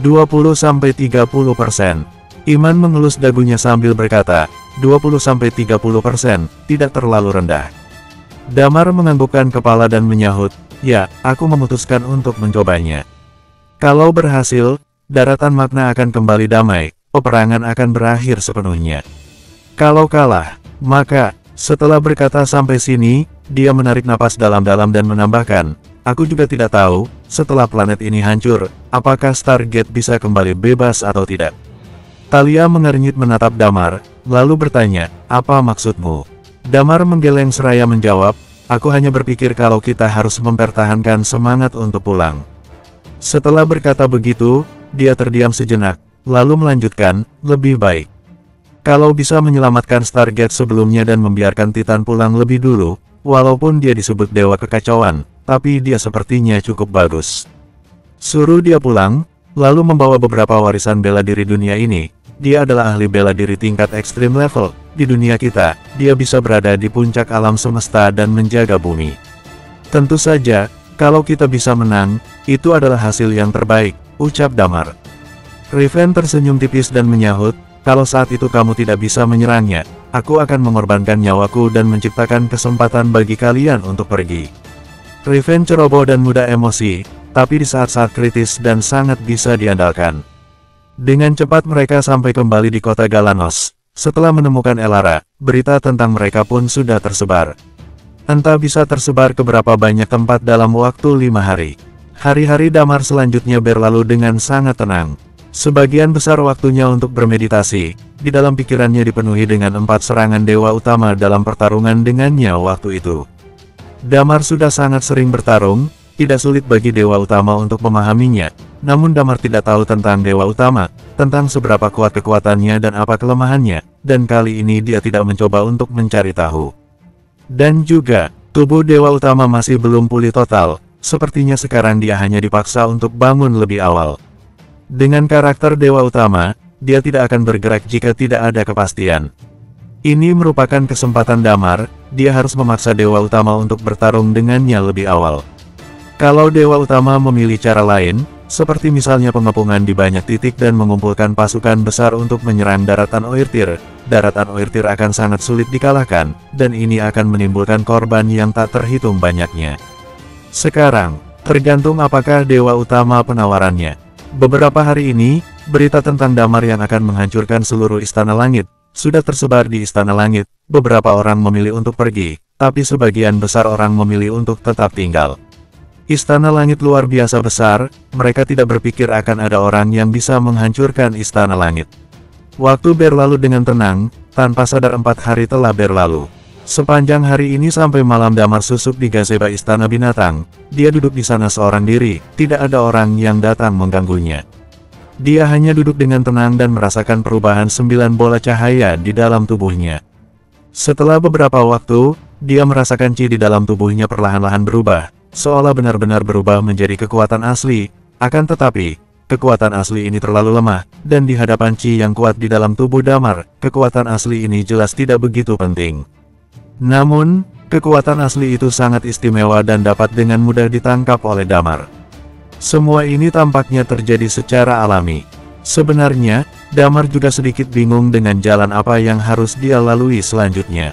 20-30%. Iman mengelus dagunya sambil berkata, 20-30%, tidak terlalu rendah. Damar menganggukkan kepala dan menyahut, ya, aku memutuskan untuk mencobanya. Kalau berhasil, daratan Magna akan kembali damai, peperangan akan berakhir sepenuhnya. Kalau kalah, maka, setelah berkata sampai sini, dia menarik napas dalam-dalam dan menambahkan, aku juga tidak tahu, setelah planet ini hancur, apakah Stargate bisa kembali bebas atau tidak. Talia mengernyit menatap Damar, lalu bertanya, apa maksudmu? Damar menggeleng seraya menjawab, aku hanya berpikir kalau kita harus mempertahankan semangat untuk pulang. Setelah berkata begitu, dia terdiam sejenak, lalu melanjutkan, lebih baik kalau bisa menyelamatkan Stargate sebelumnya dan membiarkan Titan pulang lebih dulu, walaupun dia disebut Dewa Kekacauan, tapi dia sepertinya cukup bagus. Suruh dia pulang, lalu membawa beberapa warisan bela diri dunia ini. Dia adalah ahli bela diri tingkat ekstrim level. Di dunia kita, dia bisa berada di puncak alam semesta dan menjaga bumi. Tentu saja, kalau kita bisa menang, itu adalah hasil yang terbaik, ucap Damar. Riven tersenyum tipis dan menyahut, kalau saat itu kamu tidak bisa menyerangnya, aku akan mengorbankan nyawaku dan menciptakan kesempatan bagi kalian untuk pergi. Riven ceroboh dan mudah emosi, tapi di saat-saat kritis dan sangat bisa diandalkan. Dengan cepat mereka sampai kembali di kota Galanos. Setelah menemukan Elara, berita tentang mereka pun sudah tersebar. Entah bisa tersebar ke berapa banyak tempat dalam waktu 5 hari. Hari-hari Damar selanjutnya berlalu dengan sangat tenang. Sebagian besar waktunya untuk bermeditasi, di dalam pikirannya dipenuhi dengan 4 serangan dewa utama dalam pertarungan dengannya waktu itu. Damar sudah sangat sering bertarung, tidak sulit bagi dewa utama untuk memahaminya, namun Damar tidak tahu tentang dewa utama, tentang seberapa kuat kekuatannya dan apa kelemahannya, dan kali ini dia tidak mencoba untuk mencari tahu. Dan juga, tubuh dewa utama masih belum pulih total, sepertinya sekarang dia hanya dipaksa untuk bangun lebih awal. Dengan karakter dewa utama, dia tidak akan bergerak jika tidak ada kepastian. Ini merupakan kesempatan Damar, dia harus memaksa dewa utama untuk bertarung dengannya lebih awal. Kalau dewa utama memilih cara lain, seperti misalnya pengepungan di banyak titik dan mengumpulkan pasukan besar untuk menyerang daratan Oertir akan sangat sulit dikalahkan, dan ini akan menimbulkan korban yang tak terhitung banyaknya. Sekarang, tergantung apakah dewa utama penawarannya. Beberapa hari ini, berita tentang Damar yang akan menghancurkan seluruh Istana Langit sudah tersebar di Istana Langit. Beberapa orang memilih untuk pergi, tapi sebagian besar orang memilih untuk tetap tinggal. Istana Langit luar biasa besar, mereka tidak berpikir akan ada orang yang bisa menghancurkan Istana Langit. Waktu berlalu dengan tenang, tanpa sadar 4 hari telah berlalu. Sepanjang hari ini sampai malam Damar susuk di gazebo Istana Binatang. Dia duduk di sana seorang diri, tidak ada orang yang datang mengganggunya. Dia hanya duduk dengan tenang dan merasakan perubahan 9 bola cahaya di dalam tubuhnya. Setelah beberapa waktu, dia merasakan Qi di dalam tubuhnya perlahan-lahan berubah, seolah benar-benar berubah menjadi kekuatan asli. Akan tetapi, kekuatan asli ini terlalu lemah, dan di hadapan Qi yang kuat di dalam tubuh Damar, kekuatan asli ini jelas tidak begitu penting. Namun, kekuatan asli itu sangat istimewa dan dapat dengan mudah ditangkap oleh Damar. Semua ini tampaknya terjadi secara alami. Sebenarnya, Damar juga sedikit bingung dengan jalan apa yang harus dia lalui selanjutnya.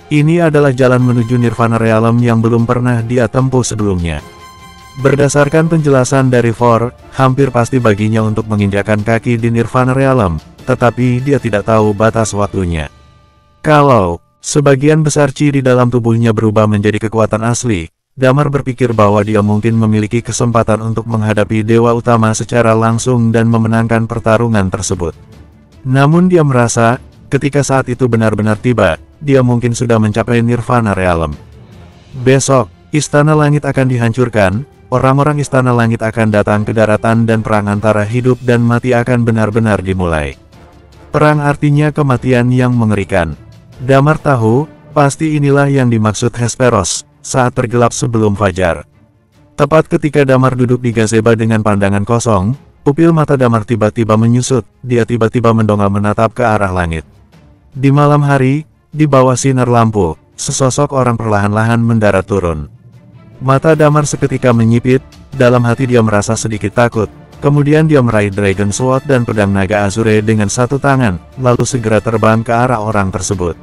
Ini adalah jalan menuju Nirvana Realm yang belum pernah dia tempuh sebelumnya. Berdasarkan penjelasan dari For, hampir pasti baginya untuk menginjakkan kaki di Nirvana Realm, tetapi dia tidak tahu batas waktunya. Kalau sebagian besar Qi di dalam tubuhnya berubah menjadi kekuatan asli, Damar berpikir bahwa dia mungkin memiliki kesempatan untuk menghadapi Dewa Utama secara langsung dan memenangkan pertarungan tersebut. Namun dia merasa, ketika saat itu benar-benar tiba, dia mungkin sudah mencapai Nirvana Realm. Besok, Istana Langit akan dihancurkan, orang-orang Istana Langit akan datang ke daratan dan perang antara hidup dan mati akan benar-benar dimulai. Perang artinya kematian yang mengerikan. Damar tahu, pasti inilah yang dimaksud Hesperos, saat tergelap sebelum fajar. Tepat ketika Damar duduk di gazebo dengan pandangan kosong, pupil mata Damar tiba-tiba menyusut, dia tiba-tiba mendongak menatap ke arah langit. Di malam hari, di bawah sinar lampu, sesosok orang perlahan-lahan mendarat turun. Mata Damar seketika menyipit, dalam hati dia merasa sedikit takut, kemudian dia meraih Dragon Sword dan pedang naga Azure dengan satu tangan, lalu segera terbang ke arah orang tersebut.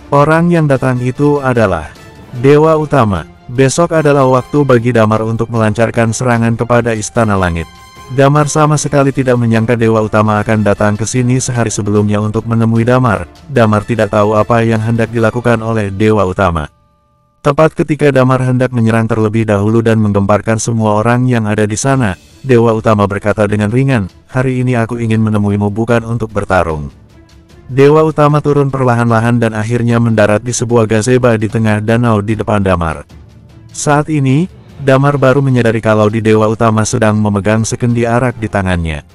Orang yang datang itu adalah Dewa Utama. Besok adalah waktu bagi Damar untuk melancarkan serangan kepada Istana Langit. Damar sama sekali tidak menyangka Dewa Utama akan datang ke sini sehari sebelumnya untuk menemui Damar. Damar tidak tahu apa yang hendak dilakukan oleh Dewa Utama. Tepat ketika Damar hendak menyerang terlebih dahulu dan menggemparkan semua orang yang ada di sana, Dewa Utama berkata dengan ringan, "Hari ini aku ingin menemuimu bukan untuk bertarung." Dewa Utama turun perlahan-lahan dan akhirnya mendarat di sebuah gazebo di tengah danau di depan Damar. Saat ini, Damar baru menyadari kalau di Dewa Utama sedang memegang sekendi arak di tangannya.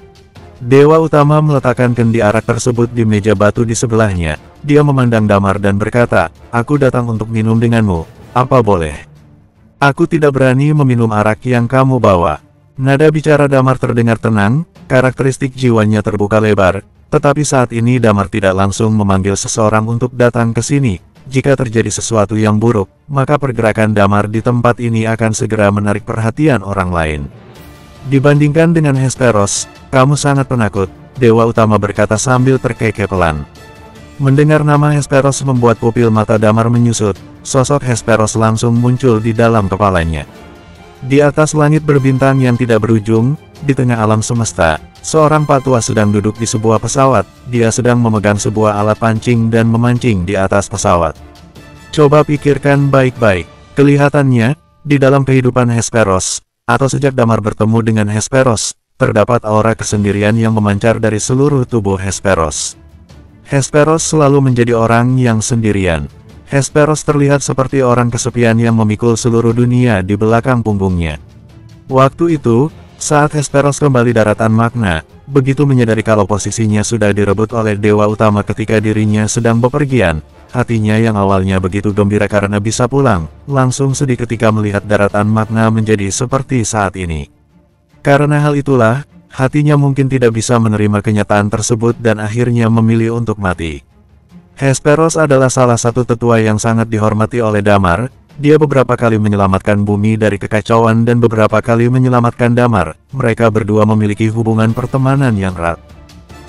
Dewa Utama meletakkan kendi arak tersebut di meja batu di sebelahnya. Dia memandang Damar dan berkata, "Aku datang untuk minum denganmu, apa boleh?" "Aku tidak berani meminum arak yang kamu bawa." Nada bicara Damar terdengar tenang, karakteristik jiwanya terbuka lebar, tetapi saat ini Damar tidak langsung memanggil seseorang untuk datang ke sini. Jika terjadi sesuatu yang buruk, maka pergerakan Damar di tempat ini akan segera menarik perhatian orang lain. "Dibandingkan dengan Hesperos, kamu sangat penakut," Dewa Utama berkata sambil terkekeh pelan. Mendengar nama Hesperos membuat pupil mata Damar menyusut, sosok Hesperos langsung muncul di dalam kepalanya. Di atas langit berbintang yang tidak berujung, di tengah alam semesta, seorang patua sedang duduk di sebuah pesawat. Dia sedang memegang sebuah alat pancing dan memancing di atas pesawat. Coba pikirkan baik-baik. Kelihatannya, di dalam kehidupan Hesperos, atau sejak Damar bertemu dengan Hesperos, terdapat aura kesendirian yang memancar dari seluruh tubuh Hesperos. Hesperos selalu menjadi orang yang sendirian. Hesperos terlihat seperti orang kesepian yang memikul seluruh dunia di belakang punggungnya. Waktu itu, saat Hesperos kembali daratan Magna, begitu menyadari kalau posisinya sudah direbut oleh Dewa Utama ketika dirinya sedang bepergian, hatinya yang awalnya begitu gembira karena bisa pulang, langsung sedih ketika melihat daratan Magna menjadi seperti saat ini. Karena hal itulah, hatinya mungkin tidak bisa menerima kenyataan tersebut dan akhirnya memilih untuk mati. Hesperos adalah salah satu tetua yang sangat dihormati oleh Damar. Dia beberapa kali menyelamatkan bumi dari kekacauan dan beberapa kali menyelamatkan Damar. Mereka berdua memiliki hubungan pertemanan yang erat.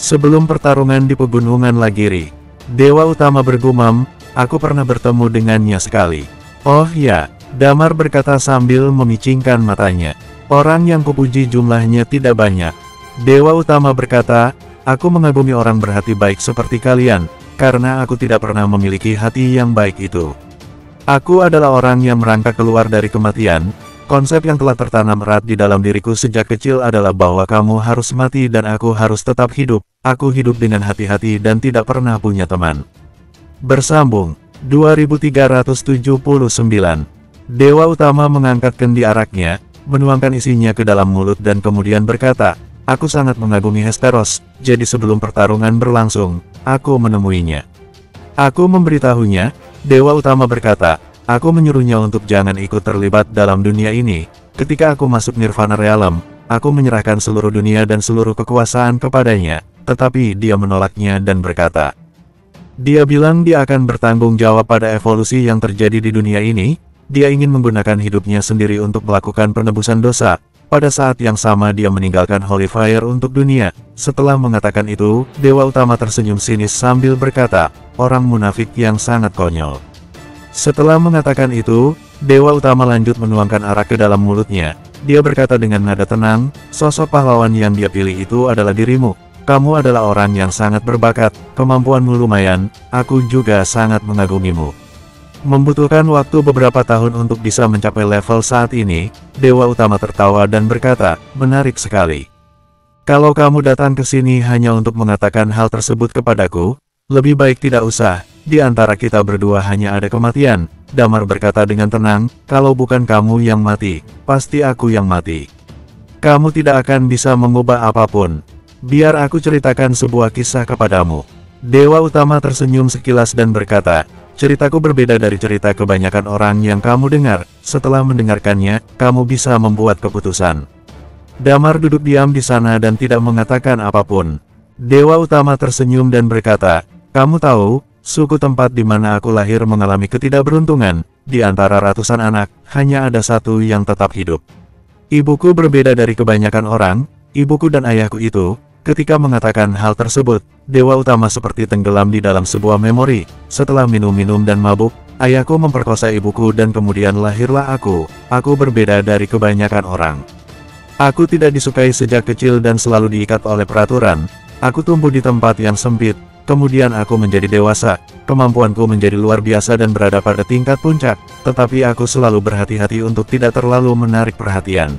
Sebelum pertarungan di pegunungan Lagiri, Dewa Utama bergumam, "Aku pernah bertemu dengannya sekali." "Oh ya," Damar berkata sambil memicingkan matanya. "Orang yang kupuji jumlahnya tidak banyak." Dewa Utama berkata, "Aku mengagumi orang berhati baik seperti kalian, karena aku tidak pernah memiliki hati yang baik itu. Aku adalah orang yang merangkak keluar dari kematian. Konsep yang telah tertanam erat di dalam diriku sejak kecil adalah bahwa kamu harus mati dan aku harus tetap hidup. Aku hidup dengan hati-hati dan tidak pernah punya teman." Bersambung 2379. Dewa Utama mengangkat kendi araknya, menuangkan isinya ke dalam mulut dan kemudian berkata, "Aku sangat mengagumi Hesperos, jadi sebelum pertarungan berlangsung, aku menemuinya. Aku memberitahunya, Dewa Utama berkata, aku menyuruhnya untuk jangan ikut terlibat dalam dunia ini. Ketika aku masuk Nirvana Realm, aku menyerahkan seluruh dunia dan seluruh kekuasaan kepadanya, tetapi dia menolaknya dan berkata, dia bilang dia akan bertanggung jawab pada evolusi yang terjadi di dunia ini. Dia ingin menggunakan hidupnya sendiri untuk melakukan penebusan dosa. Pada saat yang sama dia meninggalkan Holy Fire untuk dunia. Setelah mengatakan itu, Dewa Utama tersenyum sinis sambil berkata, orang munafik yang sangat konyol. Setelah mengatakan itu, Dewa Utama lanjut menuangkan arak ke dalam mulutnya. Dia berkata dengan nada tenang, sosok pahlawan yang dia pilih itu adalah dirimu. Kamu adalah orang yang sangat berbakat, kemampuanmu lumayan, aku juga sangat mengagumimu. Membutuhkan waktu beberapa tahun untuk bisa mencapai level saat ini, Dewa Utama tertawa dan berkata, menarik sekali. Kalau kamu datang ke sini hanya untuk mengatakan hal tersebut kepadaku, lebih baik tidak usah, di antara kita berdua hanya ada kematian. Damar berkata dengan tenang, kalau bukan kamu yang mati, pasti aku yang mati. Kamu tidak akan bisa mengubah apapun. Biar aku ceritakan sebuah kisah kepadamu. Dewa Utama tersenyum sekilas dan berkata, ceritaku berbeda dari cerita kebanyakan orang yang kamu dengar. Setelah mendengarkannya, kamu bisa membuat keputusan. Damar duduk diam di sana dan tidak mengatakan apapun. Dewa Utama tersenyum dan berkata, kamu tahu, suku tempat di mana aku lahir mengalami ketidakberuntungan. Di antara ratusan anak, hanya ada satu yang tetap hidup. Ibuku berbeda dari kebanyakan orang. Ibuku dan ayahku itu, ketika mengatakan hal tersebut, Dewa Utama seperti tenggelam di dalam sebuah memori. Setelah minum-minum dan mabuk, ayahku memperkosa ibuku dan kemudian lahirlah aku. Aku berbeda dari kebanyakan orang. Aku tidak disukai sejak kecil dan selalu diikat oleh peraturan. Aku tumbuh di tempat yang sempit, kemudian aku menjadi dewasa. Kemampuanku menjadi luar biasa dan berada pada tingkat puncak, tetapi aku selalu berhati-hati untuk tidak terlalu menarik perhatian.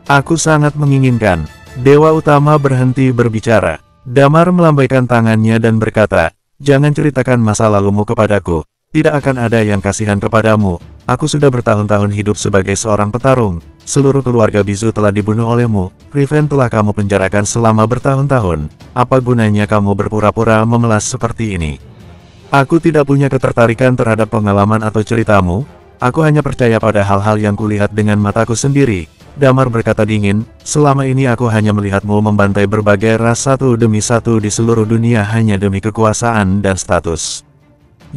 Aku sangat menginginkan. Dewa Utama berhenti berbicara. Damar melambaikan tangannya dan berkata, jangan ceritakan masa lalumu kepadaku. Tidak akan ada yang kasihan kepadamu. Aku sudah bertahun-tahun hidup sebagai seorang petarung. Seluruh keluarga bisu telah dibunuh olehmu. Riven telah kamu penjarakan selama bertahun-tahun. Apa gunanya kamu berpura-pura memelas seperti ini? Aku tidak punya ketertarikan terhadap pengalaman atau ceritamu. Aku hanya percaya pada hal-hal yang kulihat dengan mataku sendiri. Damar berkata dingin, selama ini aku hanya melihatmu membantai berbagai ras satu demi satu di seluruh dunia hanya demi kekuasaan dan status.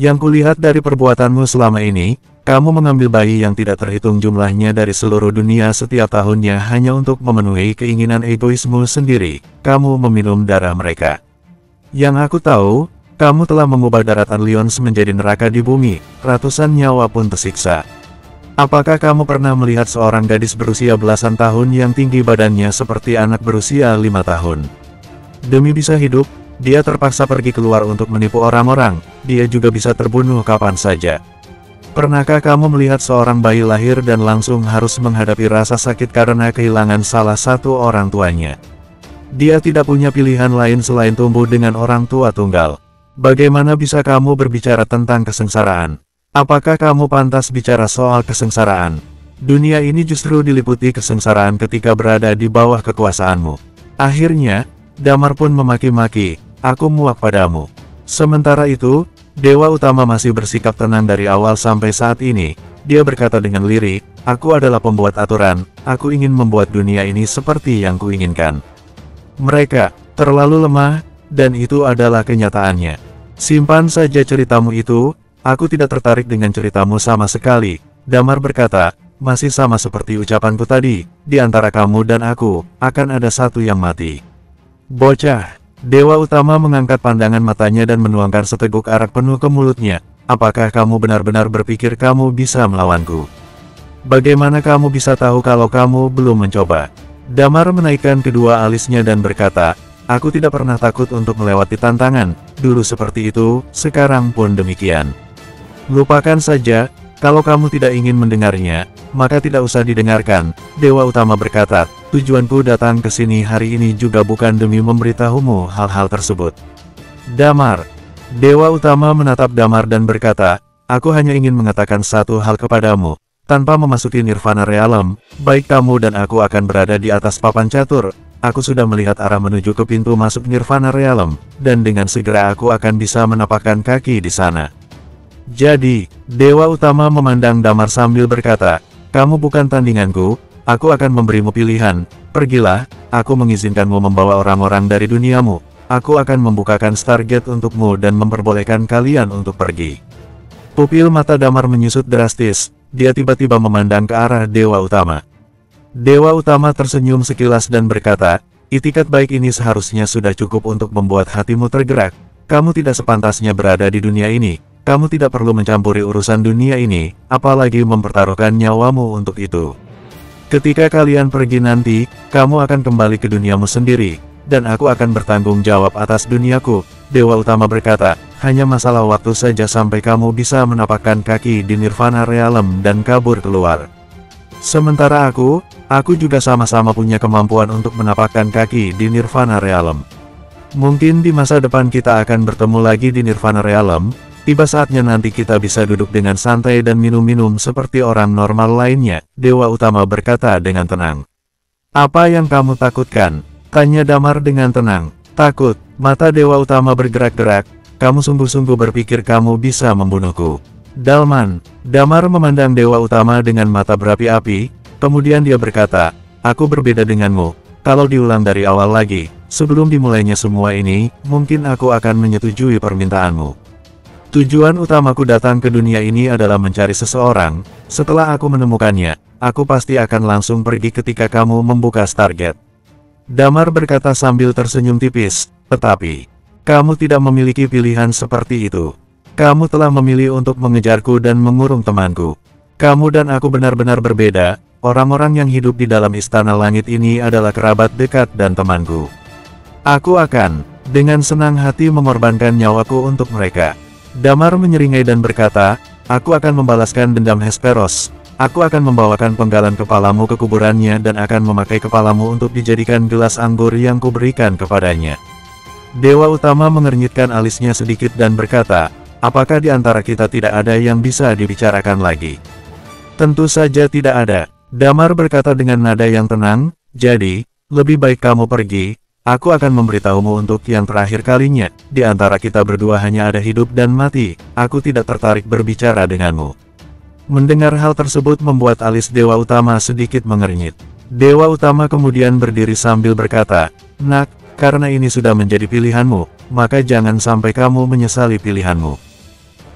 Yang kulihat dari perbuatanmu selama ini, kamu mengambil bayi yang tidak terhitung jumlahnya dari seluruh dunia setiap tahunnya hanya untuk memenuhi keinginan egoismu sendiri. Kamu meminum darah mereka. Yang aku tahu, kamu telah mengubah daratan Lions menjadi neraka di bumi, ratusan nyawa pun tersiksa. Apakah kamu pernah melihat seorang gadis berusia belasan tahun yang tinggi badannya seperti anak berusia 5 tahun? Demi bisa hidup, dia terpaksa pergi keluar untuk menipu orang-orang. Dia juga bisa terbunuh kapan saja. Pernahkah kamu melihat seorang bayi lahir dan langsung harus menghadapi rasa sakit karena kehilangan salah satu orang tuanya? Dia tidak punya pilihan lain selain tumbuh dengan orang tua tunggal. Bagaimana bisa kamu berbicara tentang kesengsaraan? Apakah kamu pantas bicara soal kesengsaraan? Dunia ini justru diliputi kesengsaraan ketika berada di bawah kekuasaanmu. Akhirnya, Damar pun memaki-maki, aku muak padamu. Sementara itu, Dewa Utama masih bersikap tenang dari awal sampai saat ini. Dia berkata dengan lirik, aku adalah pembuat aturan, aku ingin membuat dunia ini seperti yang kuinginkan. Mereka terlalu lemah, dan itu adalah kenyataannya. Simpan saja ceritamu itu. Aku tidak tertarik dengan ceritamu sama sekali. Damar berkata, masih sama seperti ucapanku tadi, di antara kamu dan aku, akan ada satu yang mati. Bocah. Dewa Utama mengangkat pandangan matanya dan menuangkan seteguk arak penuh ke mulutnya. Apakah kamu benar-benar berpikir kamu bisa melawanku? Bagaimana kamu bisa tahu kalau kamu belum mencoba? Damar menaikkan kedua alisnya dan berkata, aku tidak pernah takut untuk melewati tantangan. Dulu seperti itu, sekarang pun demikian. Lupakan saja, kalau kamu tidak ingin mendengarnya, maka tidak usah didengarkan. Dewa Utama berkata, tujuanku datang ke sini hari ini juga bukan demi memberitahumu hal-hal tersebut. Damar. Dewa Utama menatap Damar dan berkata, aku hanya ingin mengatakan satu hal kepadamu. Tanpa memasuki Nirvana Realm, baik kamu dan aku akan berada di atas papan catur. Aku sudah melihat arah menuju ke pintu masuk Nirvana Realm, dan dengan segera aku akan bisa menapakkan kaki di sana. Jadi, Dewa Utama memandang Damar sambil berkata, "Kamu bukan tandinganku, aku akan memberimu pilihan. Pergilah, aku mengizinkanmu membawa orang-orang dari duniamu. Aku akan membukakan Stargate untukmu dan memperbolehkan kalian untuk pergi." Pupil mata Damar menyusut drastis, dia tiba-tiba memandang ke arah Dewa Utama. Dewa Utama tersenyum sekilas dan berkata, "Itikat baik ini seharusnya sudah cukup untuk membuat hatimu tergerak. Kamu tidak sepantasnya berada di dunia ini. Kamu tidak perlu mencampuri urusan dunia ini, apalagi mempertaruhkan nyawamu untuk itu. Ketika kalian pergi nanti, kamu akan kembali ke duniamu sendiri, dan aku akan bertanggung jawab atas duniaku." Dewa Utama berkata, "Hanya masalah waktu saja sampai kamu bisa menapakkan kaki di Nirvana Realm dan kabur keluar. Sementara aku juga sama-sama punya kemampuan untuk menapakkan kaki di Nirvana Realm. Mungkin di masa depan kita akan bertemu lagi di Nirvana Realm. Tiba saatnya nanti kita bisa duduk dengan santai dan minum-minum seperti orang normal lainnya." Dewa Utama berkata dengan tenang. "Apa yang kamu takutkan?" tanya Damar dengan tenang. "Takut?" Mata Dewa Utama bergerak-gerak. "Kamu sungguh-sungguh berpikir kamu bisa membunuhku?" "Dalman." Damar memandang Dewa Utama dengan mata berapi-api, kemudian dia berkata, "Aku berbeda denganmu. Kalau diulang dari awal lagi, sebelum dimulainya semua ini, mungkin aku akan menyetujui permintaanmu. Tujuan utamaku datang ke dunia ini adalah mencari seseorang. Setelah aku menemukannya, aku pasti akan langsung pergi ketika kamu membuka Stargate." Damar berkata sambil tersenyum tipis, "Tetapi, kamu tidak memiliki pilihan seperti itu. Kamu telah memilih untuk mengejarku dan mengurung temanku. Kamu dan aku benar-benar berbeda. Orang-orang yang hidup di dalam istana langit ini adalah kerabat dekat dan temanku. Aku akan, dengan senang hati mengorbankan nyawaku untuk mereka." Damar menyeringai dan berkata, "Aku akan membalaskan dendam Hesperos. Aku akan membawakan penggalan kepalamu ke kuburannya dan akan memakai kepalamu untuk dijadikan gelas anggur yang kuberikan kepadanya." Dewa Utama mengernyitkan alisnya sedikit dan berkata, "Apakah di antara kita tidak ada yang bisa dibicarakan lagi?" "Tentu saja tidak ada." Damar berkata dengan nada yang tenang, "Jadi, lebih baik kamu pergi. Aku akan memberitahumu untuk yang terakhir kalinya. Di antara kita berdua hanya ada hidup dan mati. Aku tidak tertarik berbicara denganmu." Mendengar hal tersebut membuat alis Dewa Utama sedikit mengernyit. Dewa Utama kemudian berdiri sambil berkata, "Nak, karena ini sudah menjadi pilihanmu, maka jangan sampai kamu menyesali pilihanmu.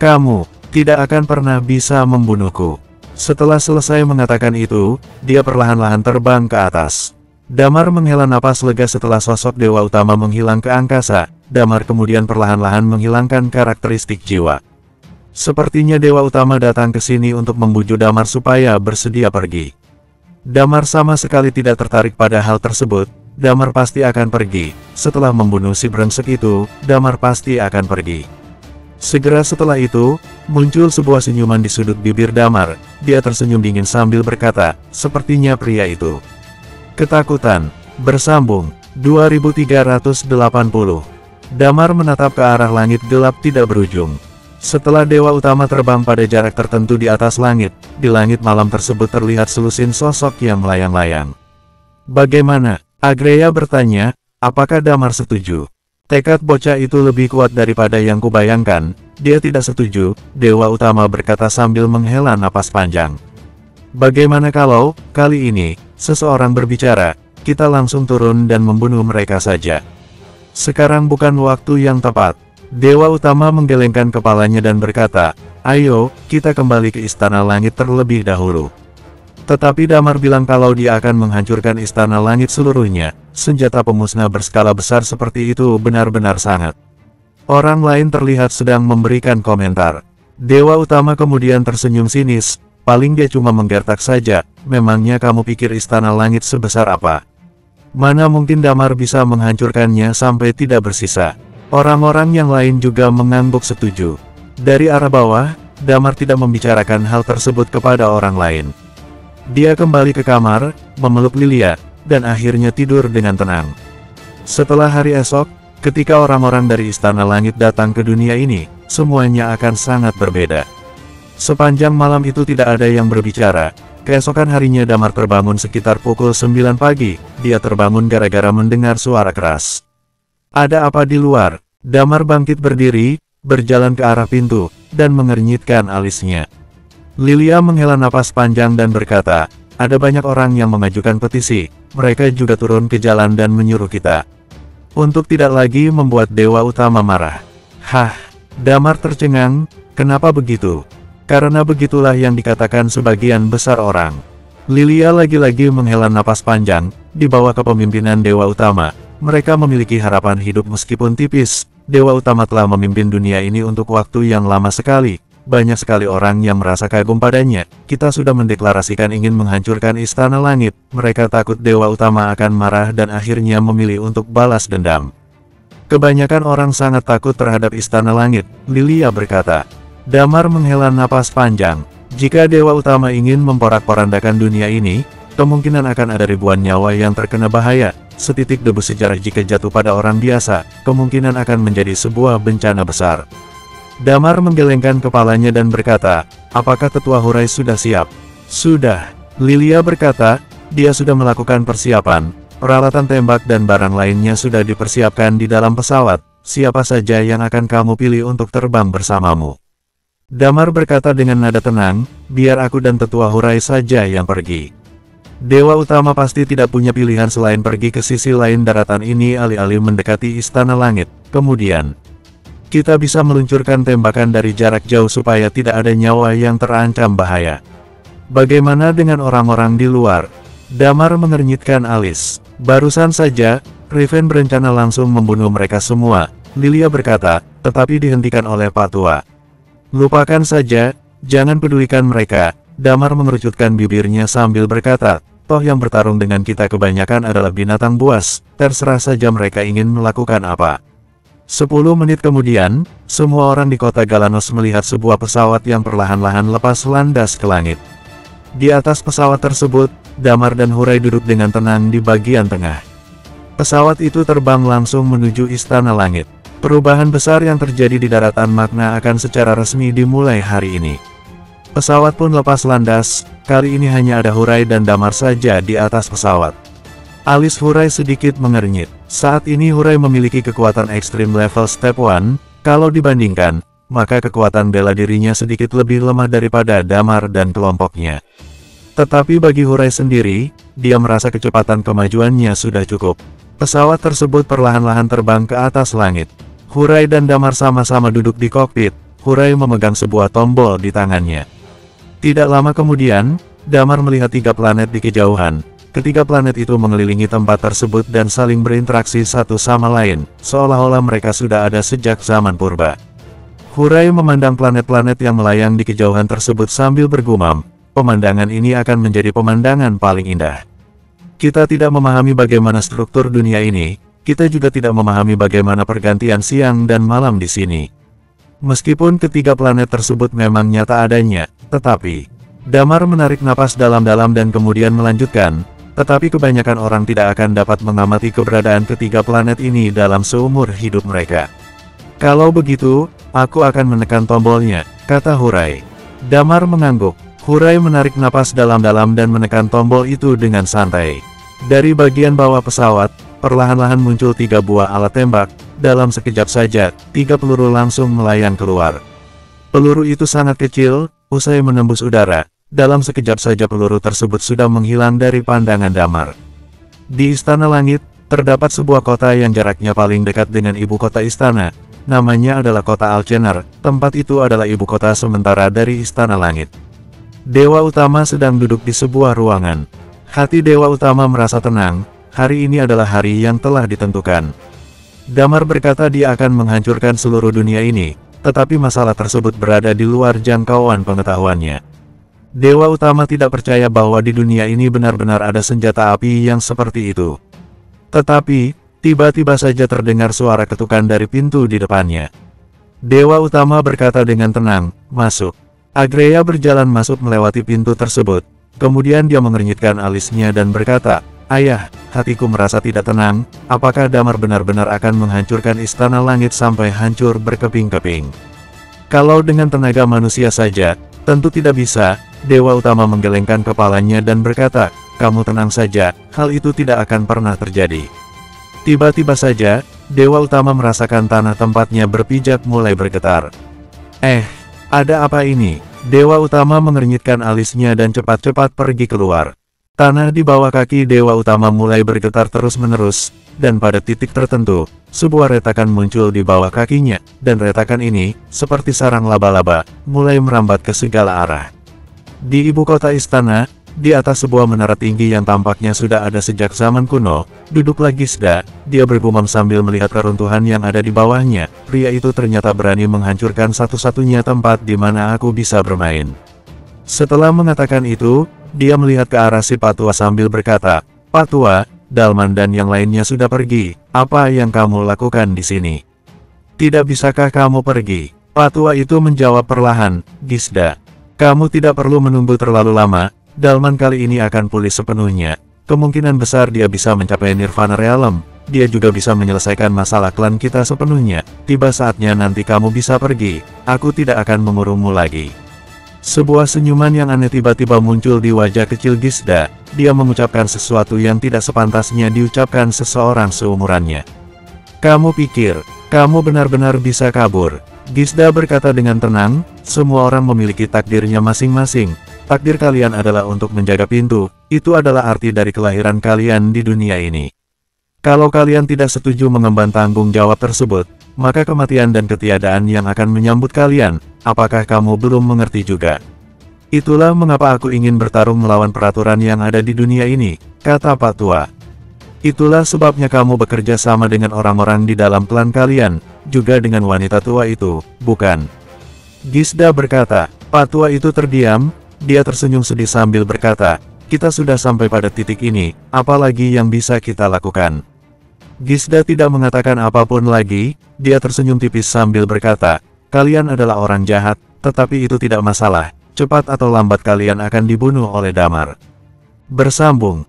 Kamu tidak akan pernah bisa membunuhku." Setelah selesai mengatakan itu, dia perlahan-lahan terbang ke atas. Damar menghela napas lega setelah sosok Dewa Utama menghilang ke angkasa. Damar kemudian perlahan-lahan menghilangkan karakteristik jiwa. Sepertinya Dewa Utama datang ke sini untuk membujuk Damar supaya bersedia pergi. Damar sama sekali tidak tertarik pada hal tersebut. Damar pasti akan pergi. Setelah membunuh si brengsek itu, Damar pasti akan pergi. Segera setelah itu, muncul sebuah senyuman di sudut bibir Damar. Dia tersenyum dingin sambil berkata, "Sepertinya pria itu." Ketakutan. Bersambung. 2380. Damar menatap ke arah langit gelap tidak berujung. Setelah Dewa Utama terbang pada jarak tertentu di atas langit, di langit malam tersebut terlihat selusin sosok yang melayang-layang. "Bagaimana?" Agreya bertanya, "Apakah Damar setuju?" "Tekad bocah itu lebih kuat daripada yang kubayangkan." "Dia tidak setuju," Dewa Utama berkata sambil menghela napas panjang. "Bagaimana kalau, kali ini, seseorang berbicara, kita langsung turun dan membunuh mereka saja?" "Sekarang bukan waktu yang tepat." Dewa Utama menggelengkan kepalanya dan berkata, "Ayo, kita kembali ke Istana Langit terlebih dahulu." Tetapi Damar bilang kalau dia akan menghancurkan Istana Langit seluruhnya. Senjata pemusnah berskala besar seperti itu benar-benar sangat. Orang lain terlihat sedang memberikan komentar. Dewa Utama kemudian tersenyum sinis, paling dia cuma menggertak saja. "Memangnya kamu pikir Istana Langit sebesar apa? Mana mungkin Damar bisa menghancurkannya sampai tidak bersisa." Orang-orang yang lain juga mengangguk setuju. Dari arah bawah, Damar tidak membicarakan hal tersebut kepada orang lain. Dia kembali ke kamar, memeluk Lilia, dan akhirnya tidur dengan tenang. Setelah hari esok, ketika orang-orang dari Istana Langit datang ke dunia ini, semuanya akan sangat berbeda. Sepanjang malam itu tidak ada yang berbicara. Keesokan harinya Damar terbangun sekitar pukul 9 pagi, dia terbangun gara-gara mendengar suara keras. "Ada apa di luar?" Damar bangkit berdiri, berjalan ke arah pintu, dan mengernyitkan alisnya. Lilia menghela napas panjang dan berkata, ada banyak orang yang mengajukan petisi, mereka juga turun ke jalan dan menyuruh kita untuk tidak lagi membuat Dewa Utama marah. Hah, Damar tercengang, kenapa begitu? Karena begitulah yang dikatakan sebagian besar orang. Lilia lagi-lagi menghela napas panjang, di bawah kepemimpinan Dewa Utama, mereka memiliki harapan hidup meskipun tipis. Dewa Utama telah memimpin dunia ini untuk waktu yang lama sekali. Banyak sekali orang yang merasa kagum padanya. Kita sudah mendeklarasikan ingin menghancurkan Istana Langit. Mereka takut Dewa Utama akan marah dan akhirnya memilih untuk balas dendam. Kebanyakan orang sangat takut terhadap Istana Langit, Lilia berkata. Damar menghela napas panjang. Jika Dewa Utama ingin memporak-porandakan dunia ini, kemungkinan akan ada ribuan nyawa yang terkena bahaya. Setitik debu sejarah jika jatuh pada orang biasa, kemungkinan akan menjadi sebuah bencana besar. Damar menggelengkan kepalanya dan berkata, apakah Tetua Hurai sudah siap? Sudah. Lilia berkata, dia sudah melakukan persiapan, peralatan tembak dan barang lainnya sudah dipersiapkan di dalam pesawat. Siapa saja yang akan kamu pilih untuk terbang bersamamu? Damar berkata dengan nada tenang, biar aku dan Tetua Hurai saja yang pergi. Dewa Utama pasti tidak punya pilihan selain pergi ke sisi lain daratan ini alih-alih mendekati Istana Langit. Kemudian, kita bisa meluncurkan tembakan dari jarak jauh supaya tidak ada nyawa yang terancam bahaya. Bagaimana dengan orang-orang di luar? Damar mengernyitkan alis. Barusan saja, Riven berencana langsung membunuh mereka semua, Lilia berkata, tetapi dihentikan oleh Patua. Lupakan saja, jangan pedulikan mereka. Damar mengerucutkan bibirnya sambil berkata, toh yang bertarung dengan kita kebanyakan adalah binatang buas, terserah saja mereka ingin melakukan apa. 10 menit kemudian, semua orang di kota Galanos melihat sebuah pesawat yang perlahan-lahan lepas landas ke langit. Di atas pesawat tersebut, Damar dan Hurai duduk dengan tenang di bagian tengah. Pesawat itu terbang langsung menuju Istana Langit. Perubahan besar yang terjadi di daratan Magna akan secara resmi dimulai hari ini. Pesawat pun lepas landas, kali ini hanya ada Hurai dan Damar saja di atas pesawat. Alis Hurai sedikit mengernyit. Saat ini Hurai memiliki kekuatan ekstrim level step 1, kalau dibandingkan, maka kekuatan bela dirinya sedikit lebih lemah daripada Damar dan kelompoknya. Tetapi bagi Hurai sendiri, dia merasa kecepatan kemajuannya sudah cukup. Pesawat tersebut perlahan-lahan terbang ke atas langit. Hurai dan Damar sama-sama duduk di kokpit. Hurai memegang sebuah tombol di tangannya. Tidak lama kemudian, Damar melihat 3 planet di kejauhan. Ketiga planet itu mengelilingi tempat tersebut dan saling berinteraksi satu sama lain, seolah-olah mereka sudah ada sejak zaman purba. Hurai memandang planet-planet yang melayang di kejauhan tersebut sambil bergumam, pemandangan ini akan menjadi pemandangan paling indah. Kita tidak memahami bagaimana struktur dunia ini, kita juga tidak memahami bagaimana pergantian siang dan malam di sini. Meskipun ketiga planet tersebut memang nyata adanya, tetapi Damar menarik napas dalam-dalam dan kemudian melanjutkan, tetapi kebanyakan orang tidak akan dapat mengamati keberadaan ketiga planet ini dalam seumur hidup mereka. Kalau begitu, aku akan menekan tombolnya, kata Hurai. Damar mengangguk. Hurai menarik napas dalam-dalam dan menekan tombol itu dengan santai. Dari bagian bawah pesawat, perlahan-lahan muncul 3 buah alat tembak. Dalam sekejap saja, 3 peluru langsung melayang keluar. Peluru itu sangat kecil, usai menembus udara. Dalam sekejap saja peluru tersebut sudah menghilang dari pandangan Damar. Di Istana Langit, terdapat sebuah kota yang jaraknya paling dekat dengan ibu kota istana. Namanya adalah kota Alcenar. Tempat itu adalah ibu kota sementara dari Istana Langit. Dewa Utama sedang duduk di sebuah ruangan. Hati Dewa Utama merasa tenang, hari ini adalah hari yang telah ditentukan. Damar berkata dia akan menghancurkan seluruh dunia ini, tetapi masalah tersebut berada di luar jangkauan pengetahuannya. Dewa Utama tidak percaya bahwa di dunia ini benar-benar ada senjata api yang seperti itu. Tetapi, tiba-tiba saja terdengar suara ketukan dari pintu di depannya. Dewa Utama berkata dengan tenang, masuk. Agreya berjalan masuk melewati pintu tersebut. Kemudian dia mengernyitkan alisnya dan berkata, ayah, hatiku merasa tidak tenang, apakah Damar benar-benar akan menghancurkan Istana Langit sampai hancur berkeping-keping? Kalau dengan tenaga manusia saja, tentu tidak bisa. Dewa Utama menggelengkan kepalanya dan berkata, kamu tenang saja, hal itu tidak akan pernah terjadi. Tiba-tiba saja, Dewa Utama merasakan tanah tempatnya berpijak mulai bergetar. Ada apa ini? Dewa Utama mengernyitkan alisnya dan cepat-cepat pergi keluar. Tanah di bawah kaki Dewa Utama mulai bergetar terus-menerus, dan pada titik tertentu, sebuah retakan muncul di bawah kakinya, dan retakan ini, seperti sarang laba-laba, mulai merambat ke segala arah. Di ibu kota istana, di atas sebuah menara tinggi yang tampaknya sudah ada sejak zaman kuno, duduklah Gisda. Dia bergumam sambil melihat keruntuhan yang ada di bawahnya. Pria itu ternyata berani menghancurkan satu-satunya tempat di mana aku bisa bermain. Setelah mengatakan itu, dia melihat ke arah si Patua sambil berkata, "Patua, Dalman dan yang lainnya sudah pergi. Apa yang kamu lakukan di sini? Tidak bisakah kamu pergi?" Patua itu menjawab perlahan, "Gisda, kamu tidak perlu menunggu terlalu lama. Dalman kali ini akan pulih sepenuhnya. Kemungkinan besar dia bisa mencapai Nirvana Realm. Dia juga bisa menyelesaikan masalah klan kita sepenuhnya. Tiba saatnya nanti kamu bisa pergi. Aku tidak akan mengurungmu lagi." Sebuah senyuman yang aneh tiba-tiba muncul di wajah kecil Gisda. Dia mengucapkan sesuatu yang tidak sepantasnya diucapkan seseorang seumurannya. "Kamu pikir, kamu benar-benar bisa kabur?" Gisda berkata dengan tenang, "Semua orang memiliki takdirnya masing-masing. Takdir kalian adalah untuk menjaga pintu, itu adalah arti dari kelahiran kalian di dunia ini. Kalau kalian tidak setuju mengemban tanggung jawab tersebut, maka kematian dan ketiadaan yang akan menyambut kalian. Apakah kamu belum mengerti juga? Itulah mengapa aku ingin bertarung melawan peraturan yang ada di dunia ini," kata Pak Tua. "Itulah sebabnya kamu bekerja sama dengan orang-orang di dalam klan kalian, juga dengan wanita tua itu, bukan?" Gisda berkata. Pak Tua itu terdiam. Dia tersenyum sedih sambil berkata, "Kita sudah sampai pada titik ini, apalagi yang bisa kita lakukan?" Gisda tidak mengatakan apapun lagi. Dia tersenyum tipis sambil berkata, "Kalian adalah orang jahat, tetapi itu tidak masalah. Cepat atau lambat kalian akan dibunuh oleh Damar." Bersambung.